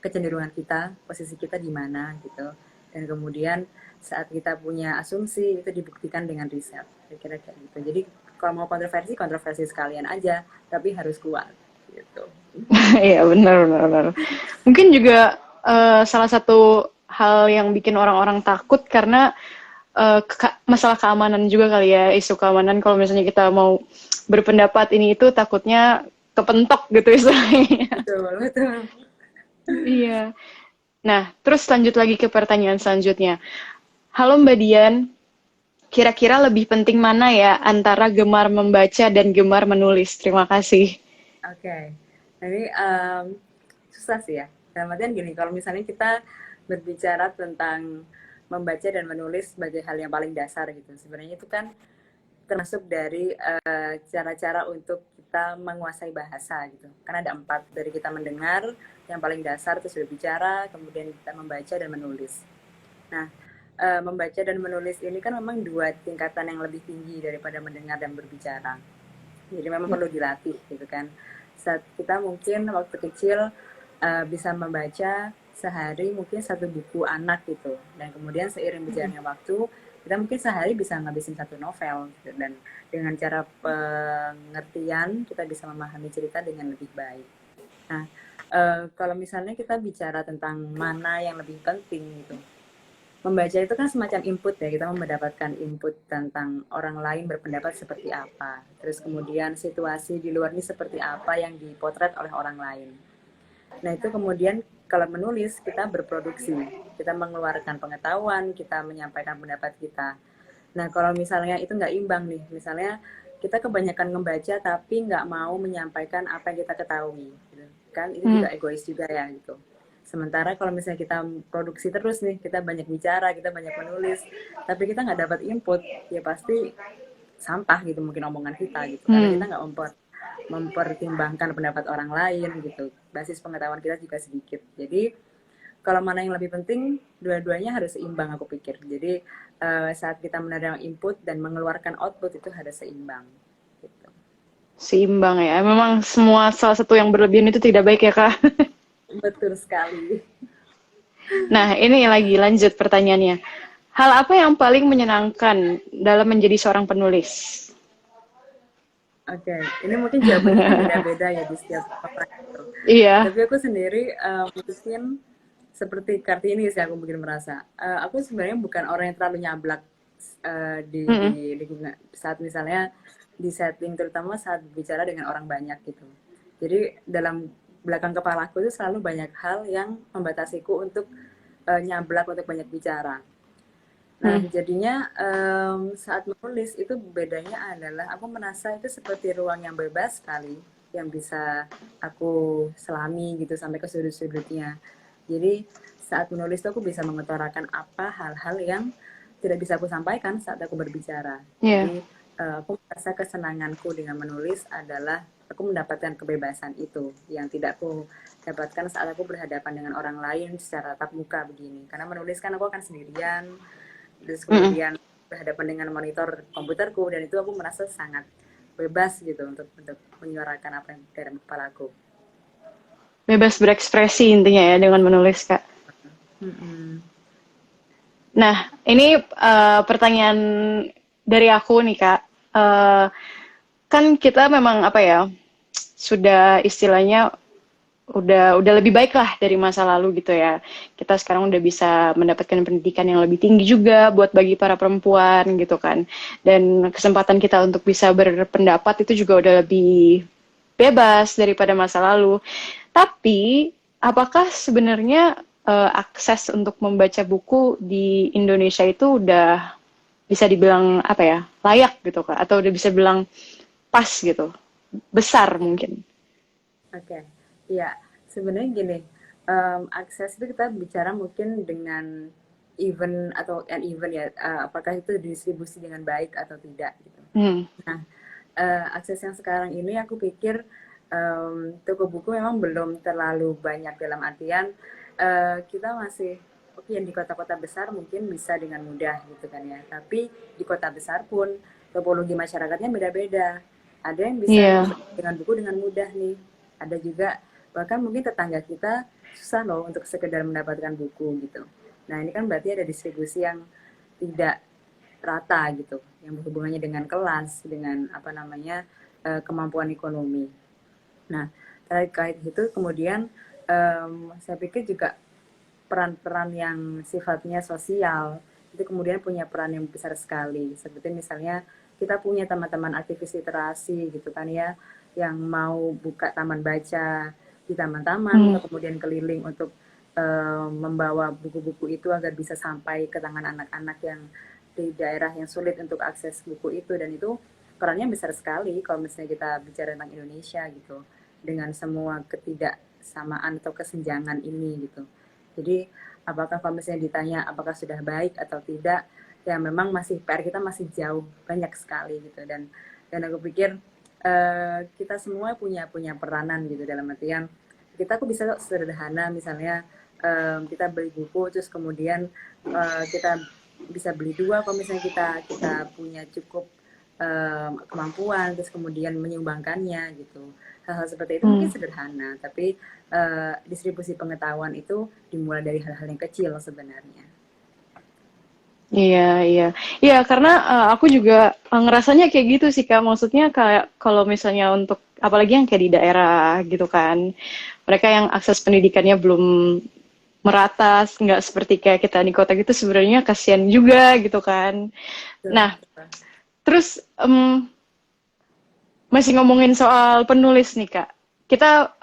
kecenderungan kita, posisi kita di mana gitu. Dan kemudian saat kita punya asumsi itu dibuktikan dengan riset, kira-kira kayak gitu. Jadi kalau mau kontroversi sekalian aja, tapi harus kuat gitu. Iya, benar, benar, benar. Mungkin juga salah satu hal yang bikin orang-orang takut karena masalah keamanan juga kali ya, isu keamanan. Kalau misalnya kita mau berpendapat ini itu takutnya kepentok gitu istilahnya. Betul, betul. Iya. Nah, terus lanjut lagi ke pertanyaan selanjutnya. Halo Mbak Dian, kira-kira lebih penting mana ya antara gemar membaca dan gemar menulis? Terima kasih. Oke, jadi susah sih ya. Dalam artian gini, kalau misalnya kita berbicara tentang membaca dan menulis sebagai hal yang paling dasar gitu, sebenarnya itu kan termasuk dari cara-cara untuk kita menguasai bahasa gitu. Kan ada 4, dari kita mendengar, yang paling dasar itu berbicara, kemudian kita membaca dan menulis. Nah, membaca dan menulis ini kan memang 2 tingkatan yang lebih tinggi daripada mendengar dan berbicara. Jadi memang perlu dilatih gitu kan. Saat kita mungkin waktu kecil bisa membaca sehari mungkin 1 buku anak gitu. Dan kemudian seiring berjalannya waktu, kita mungkin sehari bisa ngabisin 1 novel gitu. Dan dengan cara pengertian kita bisa memahami cerita dengan lebih baik. Nah, kalau misalnya kita bicara tentang mana yang lebih penting gitu, membaca itu kan semacam input ya, kita mendapatkan input tentang orang lain berpendapat seperti apa, terus kemudian situasi di luar ini seperti apa yang dipotret oleh orang lain. Nah itu kemudian kalau menulis kita berproduksi, kita mengeluarkan pengetahuan, kita menyampaikan pendapat kita. Nah kalau misalnya itu nggak imbang nih, misalnya kita kebanyakan membaca tapi nggak mau menyampaikan apa yang kita ketahui, gitu. Kan itu juga egois juga ya gitu. Sementara kalau misalnya kita produksi terus nih, kita banyak bicara, kita banyak menulis, tapi kita nggak dapat input, ya pasti sampah gitu mungkin omongan kita gitu. Karena kita nggak mempertimbangkan pendapat orang lain gitu. Basis pengetahuan kita juga sedikit. Jadi kalau mana yang lebih penting, dua-duanya harus seimbang aku pikir. Jadi saat kita menerima input dan mengeluarkan output itu harus seimbang. Gitu. Seimbang ya. Memang semua salah satu yang berlebihan itu tidak baik ya, Kak. Betul sekali. Nah, ini lagi lanjut pertanyaannya. Hal apa yang paling menyenangkan dalam menjadi seorang penulis? Oke, ini mungkin jawabannya beda-beda ya di setiap orang gitu. Iya. Tapi aku sendiri mungkin seperti Kartini sih, aku mungkin merasa aku sebenarnya bukan orang yang terlalu nyablak Mm-mm. di lingkungan saat misalnya di setting terutama saat bicara dengan orang banyak gitu. Jadi dalam belakang kepalaku itu selalu banyak hal yang membatasiku untuk nyablak untuk banyak bicara. Nah, Mm. jadinya saat menulis itu bedanya adalah aku merasa itu seperti ruang yang bebas sekali yang bisa aku selami gitu sampai ke sudut-sudutnya. Jadi saat menulis tuh aku bisa mengutarakan apa hal-hal yang tidak bisa aku sampaikan saat aku berbicara. Iya. Jadi aku merasa kesenanganku dengan menulis adalah aku mendapatkan kebebasan itu yang tidak aku dapatkan saat aku berhadapan dengan orang lain secara tatap muka begini. Karena menulis kan aku akan sendirian, terus Mm-mm. kemudian berhadapan dengan monitor komputerku dan itu aku merasa sangat bebas gitu untuk menyuarakan apa yang dalam kepalaku. Bebas berekspresi intinya ya dengan menulis, Kak. Mm-mm. Nah, ini pertanyaan dari aku nih, Kak. Eh, kan kita memang apa ya, sudah istilahnya udah lebih baik lah dari masa lalu gitu ya. Kita sekarang udah bisa mendapatkan pendidikan yang lebih tinggi juga buat bagi para perempuan gitu kan. Dan kesempatan kita untuk bisa berpendapat itu juga udah lebih bebas daripada masa lalu. Tapi apakah sebenarnya akses untuk membaca buku di Indonesia itu udah bisa dibilang apa ya, layak gitu Kak, atau udah bisa bilang pas gitu, besar mungkin. Oke, ya sebenarnya gini, akses itu kita bicara mungkin dengan even atau uneven ya, apakah itu didistribusi dengan baik atau tidak gitu. Hmm. Nah, akses yang sekarang ini aku pikir toko buku memang belum terlalu banyak dalam artian kita masih oke yang di kota-kota besar mungkin bisa dengan mudah gitu kan ya. Tapi di kota besar pun topologi masyarakatnya beda-beda. Ada yang bisa Iya. dengan buku dengan mudah nih. Ada juga bahkan mungkin tetangga kita susah loh untuk sekedar mendapatkan buku gitu. Nah ini kan berarti ada distribusi yang tidak rata gitu, yang berhubungannya dengan kelas, dengan apa namanya kemampuan ekonomi. Nah, terkait itu kemudian saya pikir juga peran-peran yang sifatnya sosial itu kemudian punya peran yang besar sekali. Seperti misalnya kita punya teman-teman aktivis literasi gitu kan ya, yang mau buka taman baca di taman-taman Hmm. atau kemudian keliling untuk membawa buku-buku itu agar bisa sampai ke tangan anak-anak yang di daerah yang sulit untuk akses buku itu, dan itu perannya besar sekali kalau misalnya kita bicara tentang Indonesia gitu dengan semua ketidaksamaan atau kesenjangan ini gitu. Jadi apakah kalau misalnya ditanya apakah sudah baik atau tidak, ya memang masih PR kita masih jauh banyak sekali gitu, dan aku pikir kita semua punya peranan gitu dalam artian kita aku bisa sederhana misalnya kita beli buku terus kemudian kita bisa beli dua kalau misalnya kita punya cukup kemampuan terus kemudian menyumbangkannya gitu. Hal-hal seperti itu mungkin Hmm. sederhana tapi distribusi pengetahuan itu dimulai dari hal-hal yang kecil sebenarnya. Iya, iya. Iya, karena aku juga ngerasanya kayak gitu sih, Kak. Maksudnya kayak kalau misalnya untuk apalagi yang kayak di daerah gitu kan. Mereka yang akses pendidikannya belum merata, nggak seperti kayak kita di kota gitu sebenarnya kasihan juga gitu kan. Betul, Nah, betul. terus masih ngomongin soal penulis nih, Kak. Kita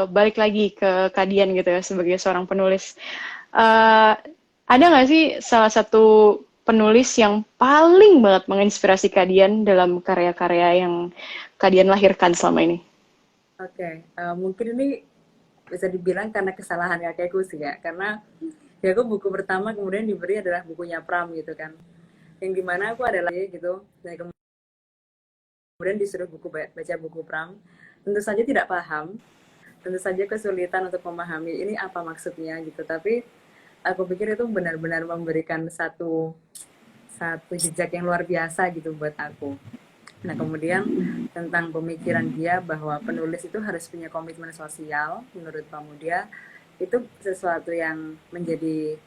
balik lagi ke Kadian gitu ya sebagai seorang penulis. Eh, ada nggak sih salah satu penulis yang paling banget menginspirasi Kadian dalam karya-karya yang Kadian lahirkan selama ini? Oke, mungkin ini bisa dibilang karena kesalahan kakekku sih ya, karena ya aku buku pertama kemudian diberi adalah bukunya Pram gitu kan, yang dimana aku adalah gitu, dan kemudian disuruh baca buku Pram, tentu saja tidak paham, tentu saja kesulitan untuk memahami ini apa maksudnya gitu, tapi aku pikir itu benar-benar memberikan satu satu jejak yang luar biasa gitu buat aku. Nah, kemudian tentang pemikiran dia bahwa penulis itu harus punya komitmen sosial, menurut Pramudia, itu sesuatu yang menjadi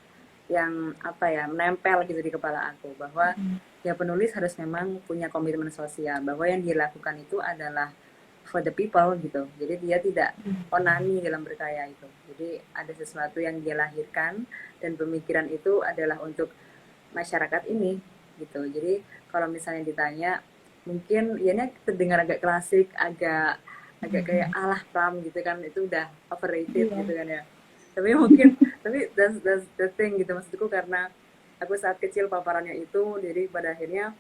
yang apa ya, menempel gitu di kepala aku bahwa ya penulis harus memang punya komitmen sosial, bahwa yang dilakukan itu adalah for the people gitu. Jadi dia tidak onani dalam berkarya itu. Jadi ada sesuatu yang dia lahirkan dan pemikiran itu adalah untuk masyarakat ini gitu. Jadi kalau misalnya ditanya, mungkin ya ini terdengar agak klasik, agak agak kayak alah pram gitu kan, itu udah overrated gitu kan ya. Tapi mungkin tapi that's the thing gitu maksudku, karena aku saat kecil paparannya itu, jadi pada akhirnya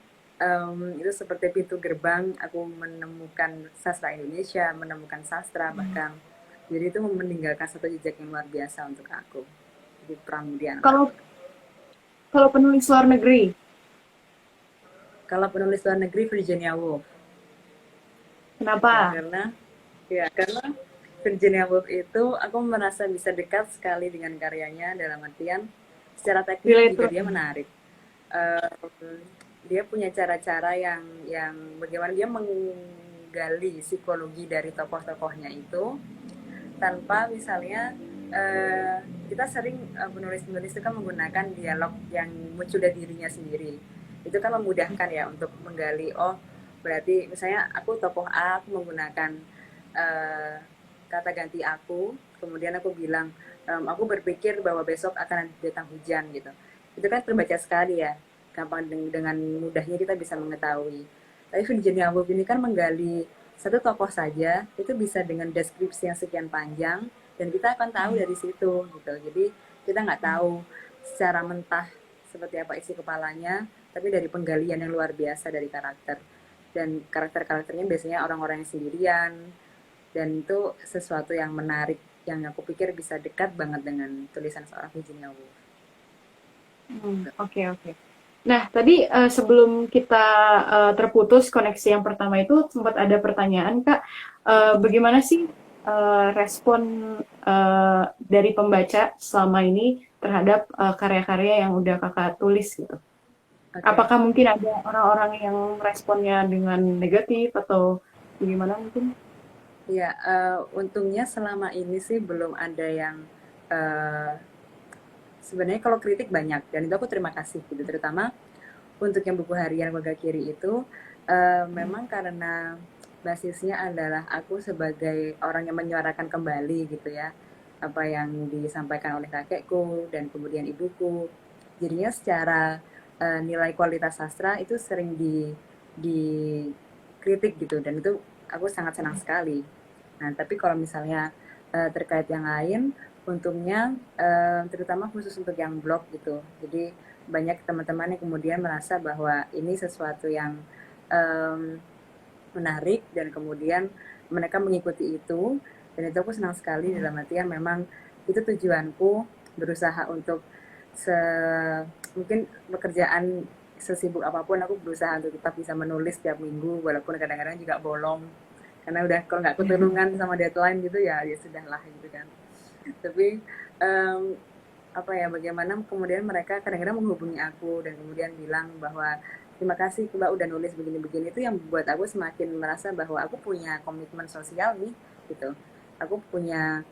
itu seperti pintu gerbang aku menemukan sastra Indonesia, menemukan sastra bahkan. Jadi itu meninggalkan satu jejak yang luar biasa untuk aku di Pramudian. Kalau kalau penulis luar negeri, Kalau penulis luar negeri Virginia Woolf. Ya, kenapa? karena Virginia Woolf itu aku merasa bisa dekat sekali dengan karyanya, dalam artian secara teknis juga Relate. dia menarik. Dia punya cara-cara yang bagaimana dia menggali psikologi dari tokoh-tokohnya itu, tanpa misalnya kita sering penulis-penulis itu kan menggunakan dialog yang muncul dari dirinya sendiri. Itu kan memudahkan ya untuk menggali, oh berarti misalnya aku tokoh A, aku menggunakan eh, kata ganti aku, kemudian aku bilang aku berpikir bahwa besok akan datang hujan gitu. Itu kan terbaca sekali ya, gampang dengan mudahnya kita bisa mengetahui. Tapi Virginia Woolf ini kan menggali satu tokoh saja itu bisa dengan deskripsi yang sekian panjang, dan kita akan tahu dari situ gitu. Jadi kita nggak tahu secara mentah seperti apa isi kepalanya, tapi dari penggalian yang luar biasa dari karakter, dan karakter-karakternya biasanya orang-orang yang sendirian, dan itu sesuatu yang menarik yang aku pikir bisa dekat banget dengan tulisan seorang Virginia Woolf. Oke, oke. Nah, tadi sebelum kita terputus koneksi yang pertama itu sempat ada pertanyaan, Kak. Bagaimana sih respon dari pembaca selama ini terhadap karya-karya yang udah Kakak tulis gitu? Oke. Apakah mungkin ada orang-orang yang responnya dengan negatif atau bagaimana mungkin? Ya, untungnya selama ini sih belum ada yang eh, sebenarnya kalau kritik banyak, dan itu aku terima kasih gitu, terutama untuk yang buku harian Warga Kiri itu memang karena basisnya adalah aku sebagai orang yang menyuarakan kembali gitu ya apa yang disampaikan oleh kakekku dan kemudian ibuku, jadinya secara nilai kualitas sastra itu sering dikritik gitu, dan itu aku sangat senang sekali. Nah tapi kalau misalnya terkait yang lain, untungnya terutama khusus untuk yang blog gitu, jadi banyak teman-teman yang kemudian merasa bahwa ini sesuatu yang um, menarik, dan kemudian mereka mengikuti itu, dan itu aku senang sekali, dalam artian memang itu tujuanku, berusaha untuk mungkin pekerjaan sesibuk apapun aku berusaha untuk tetap bisa menulis tiap minggu, walaupun kadang-kadang juga bolong karena udah kalau nggak keturungan sama deadline gitu ya ya sudahlah gitu kan. Tapi um, apa ya, bagaimana kemudian mereka kadang-kadang menghubungi aku dan kemudian bilang bahwa terima kasih Mbak udah nulis begini-begini, itu yang membuat aku semakin merasa bahwa aku punya komitmen sosial nih gitu. Aku punya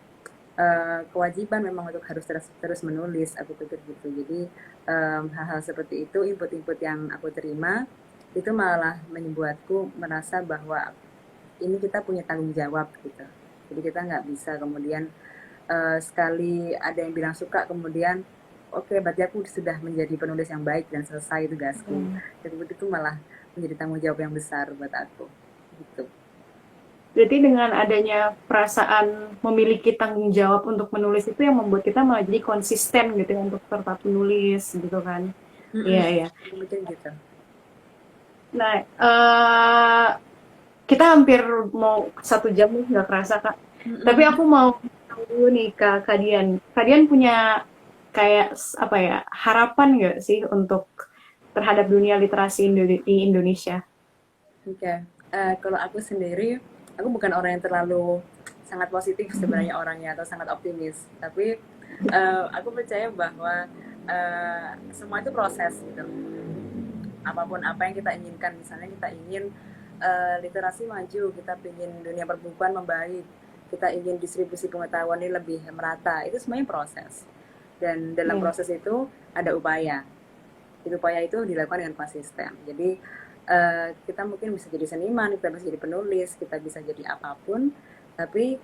kewajiban memang untuk harus terus menulis, aku pikir gitu. Jadi hal-hal seperti itu, input-input yang aku terima itu malah membuatku merasa bahwa ini kita punya tanggung jawab gitu. Jadi kita nggak bisa kemudian sekali ada yang bilang suka kemudian oke, berarti aku sudah menjadi penulis yang baik dan selesai tugasku. Dan itu malah menjadi tanggung jawab yang besar buat aku gitu. Berarti dengan adanya perasaan memiliki tanggung jawab untuk menulis itu yang membuat kita malah jadi konsisten gitu ya untuk tetap menulis gitu kan. Iya, iya. Mungkin gitu. Nah, kita hampir mau 1 jam nih, nggak kerasa Kak. Tapi aku mau tahu dulu nih Kak Dian. Kak Dian punya kayak apa ya harapan nggak sih untuk terhadap dunia literasi di Indonesia? Oke. Kalau aku sendiri, aku bukan orang yang terlalu sangat positif sebenarnya orangnya, atau sangat optimis. Tapi aku percaya bahwa semua itu proses gitu. Apapun apa yang kita inginkan, misalnya kita ingin literasi maju, kita ingin dunia perbukuan membaik, kita ingin distribusi pengetahuan ini lebih merata, itu semuanya proses. Dan dalam proses itu ada upaya. Upaya itu dilakukan dengan konsisten. Jadi kita mungkin bisa jadi seniman, kita bisa jadi penulis, kita bisa jadi apapun, tapi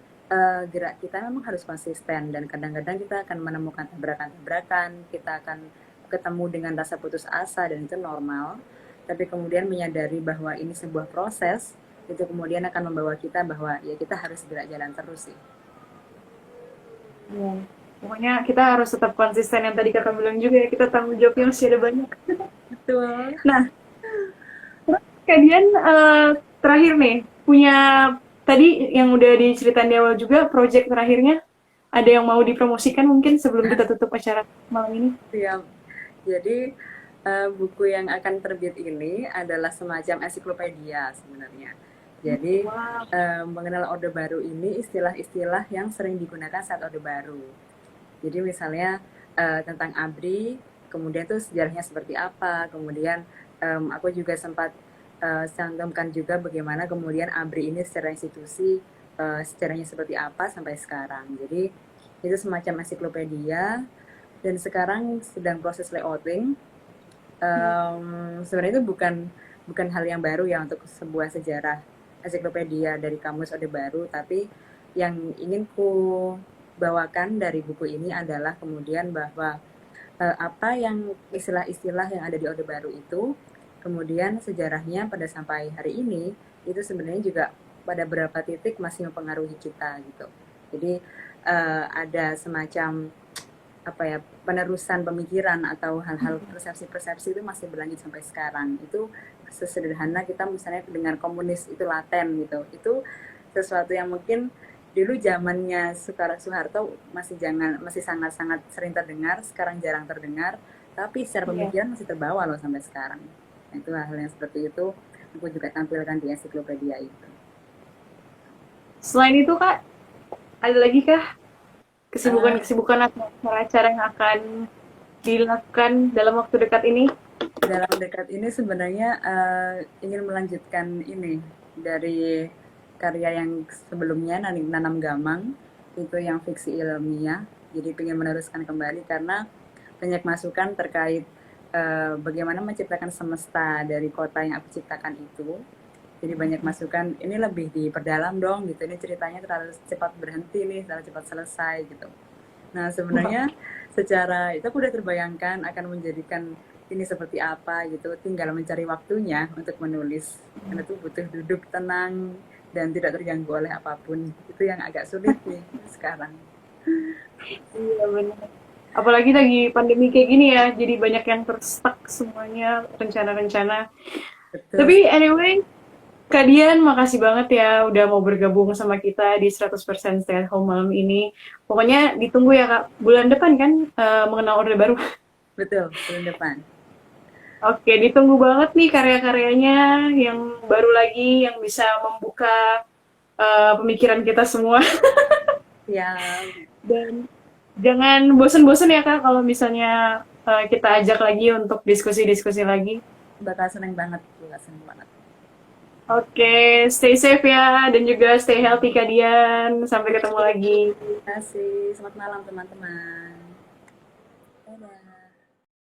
gerak kita memang harus konsisten, dan kadang-kadang kita akan menemukan tabrakan-tabrakan, kita akan ketemu dengan rasa putus asa dan itu normal, tapi kemudian menyadari bahwa ini sebuah proses, itu kemudian akan membawa kita bahwa ya kita harus gerak jalan terus sih. Ya. Pokoknya kita harus tetap konsisten yang tadi kakak bilang juga ya, kita tanggung jawabnya masih ada banyak. Betul. Nah, kalian terakhir nih, punya tadi yang udah diceritain di awal juga, project terakhirnya, ada yang mau dipromosikan mungkin sebelum kita tutup acara malam ini? Siap. Jadi buku yang akan terbit ini adalah semacam ensiklopedia sebenarnya. Jadi mengenal Orde Baru ini istilah-istilah yang sering digunakan saat Orde Baru. Jadi misalnya tentang ABRI, kemudian tuh sejarahnya seperti apa, kemudian aku juga sempat cantumkan juga bagaimana kemudian ABRI ini secara institusi sejarahnya seperti apa sampai sekarang. Jadi itu semacam ensiklopedia dan sekarang sedang proses layouting. Sebenarnya itu bukan hal yang baru ya untuk sebuah sejarah ensiklopedia dari Kamus Orde Baru, tapi yang ingin ku bawakan dari buku ini adalah kemudian bahwa apa yang istilah-istilah yang ada di Orde Baru itu, kemudian sejarahnya pada sampai hari ini itu sebenarnya juga pada beberapa titik masih mempengaruhi kita gitu. Jadi ada semacam apa ya, penerusan pemikiran atau hal-hal persepsi-persepsi itu masih berlanjut sampai sekarang. Itu sesederhana kita misalnya dengan komunis itu laten gitu. Itu sesuatu yang mungkin dulu zamannya Soeharto masih sangat-sangat sering terdengar, sekarang jarang terdengar, tapi secara pemikiran masih terbawa loh sampai sekarang. Nah, itu hal yang seperti itu aku juga tampilkan di ensiklopedia itu. Selain itu Kak, ada lagi kah kesibukan-kesibukan atau acara yang akan dilakukan dalam waktu dekat ini? Dalam dekat ini sebenarnya ingin melanjutkan ini dari karya yang sebelumnya, Nanam Gamang, itu yang fiksi ilmiah. Jadi ingin meneruskan kembali karena banyak masukan terkait bagaimana menciptakan semesta dari kota yang aku ciptakan itu. Jadi banyak masukan, ini lebih diperdalam dong gitu, ini ceritanya terlalu cepat berhenti nih, terlalu cepat selesai gitu. Nah sebenarnya secara itu aku udah terbayangkan akan menjadikan ini seperti apa gitu, tinggal mencari waktunya untuk menulis. Karena itu butuh duduk tenang dan tidak terganggu oleh apapun. Itu yang agak sulit nih sekarang. Iya benar. Apalagi lagi pandemi kayak gini ya, jadi banyak yang terstuck semuanya, rencana-rencana. Betul. Tapi anyway, Kak Dian, makasih banget ya udah mau bergabung sama kita di 100% Stay at Home malam ini. Pokoknya ditunggu ya Kak, bulan depan kan mengenal Orde Baru. Betul, bulan depan. Oke, ditunggu banget nih karya-karyanya yang baru lagi, yang bisa membuka pemikiran kita semua. Ya. Dan jangan bosen-bosen ya Kak kalau misalnya kita ajak lagi untuk diskusi-diskusi lagi. Bakal seneng banget. Oke, stay safe ya, dan juga stay healthy Kak Dian. Sampai ketemu lagi. Terima kasih. Selamat malam teman-teman. Dadah.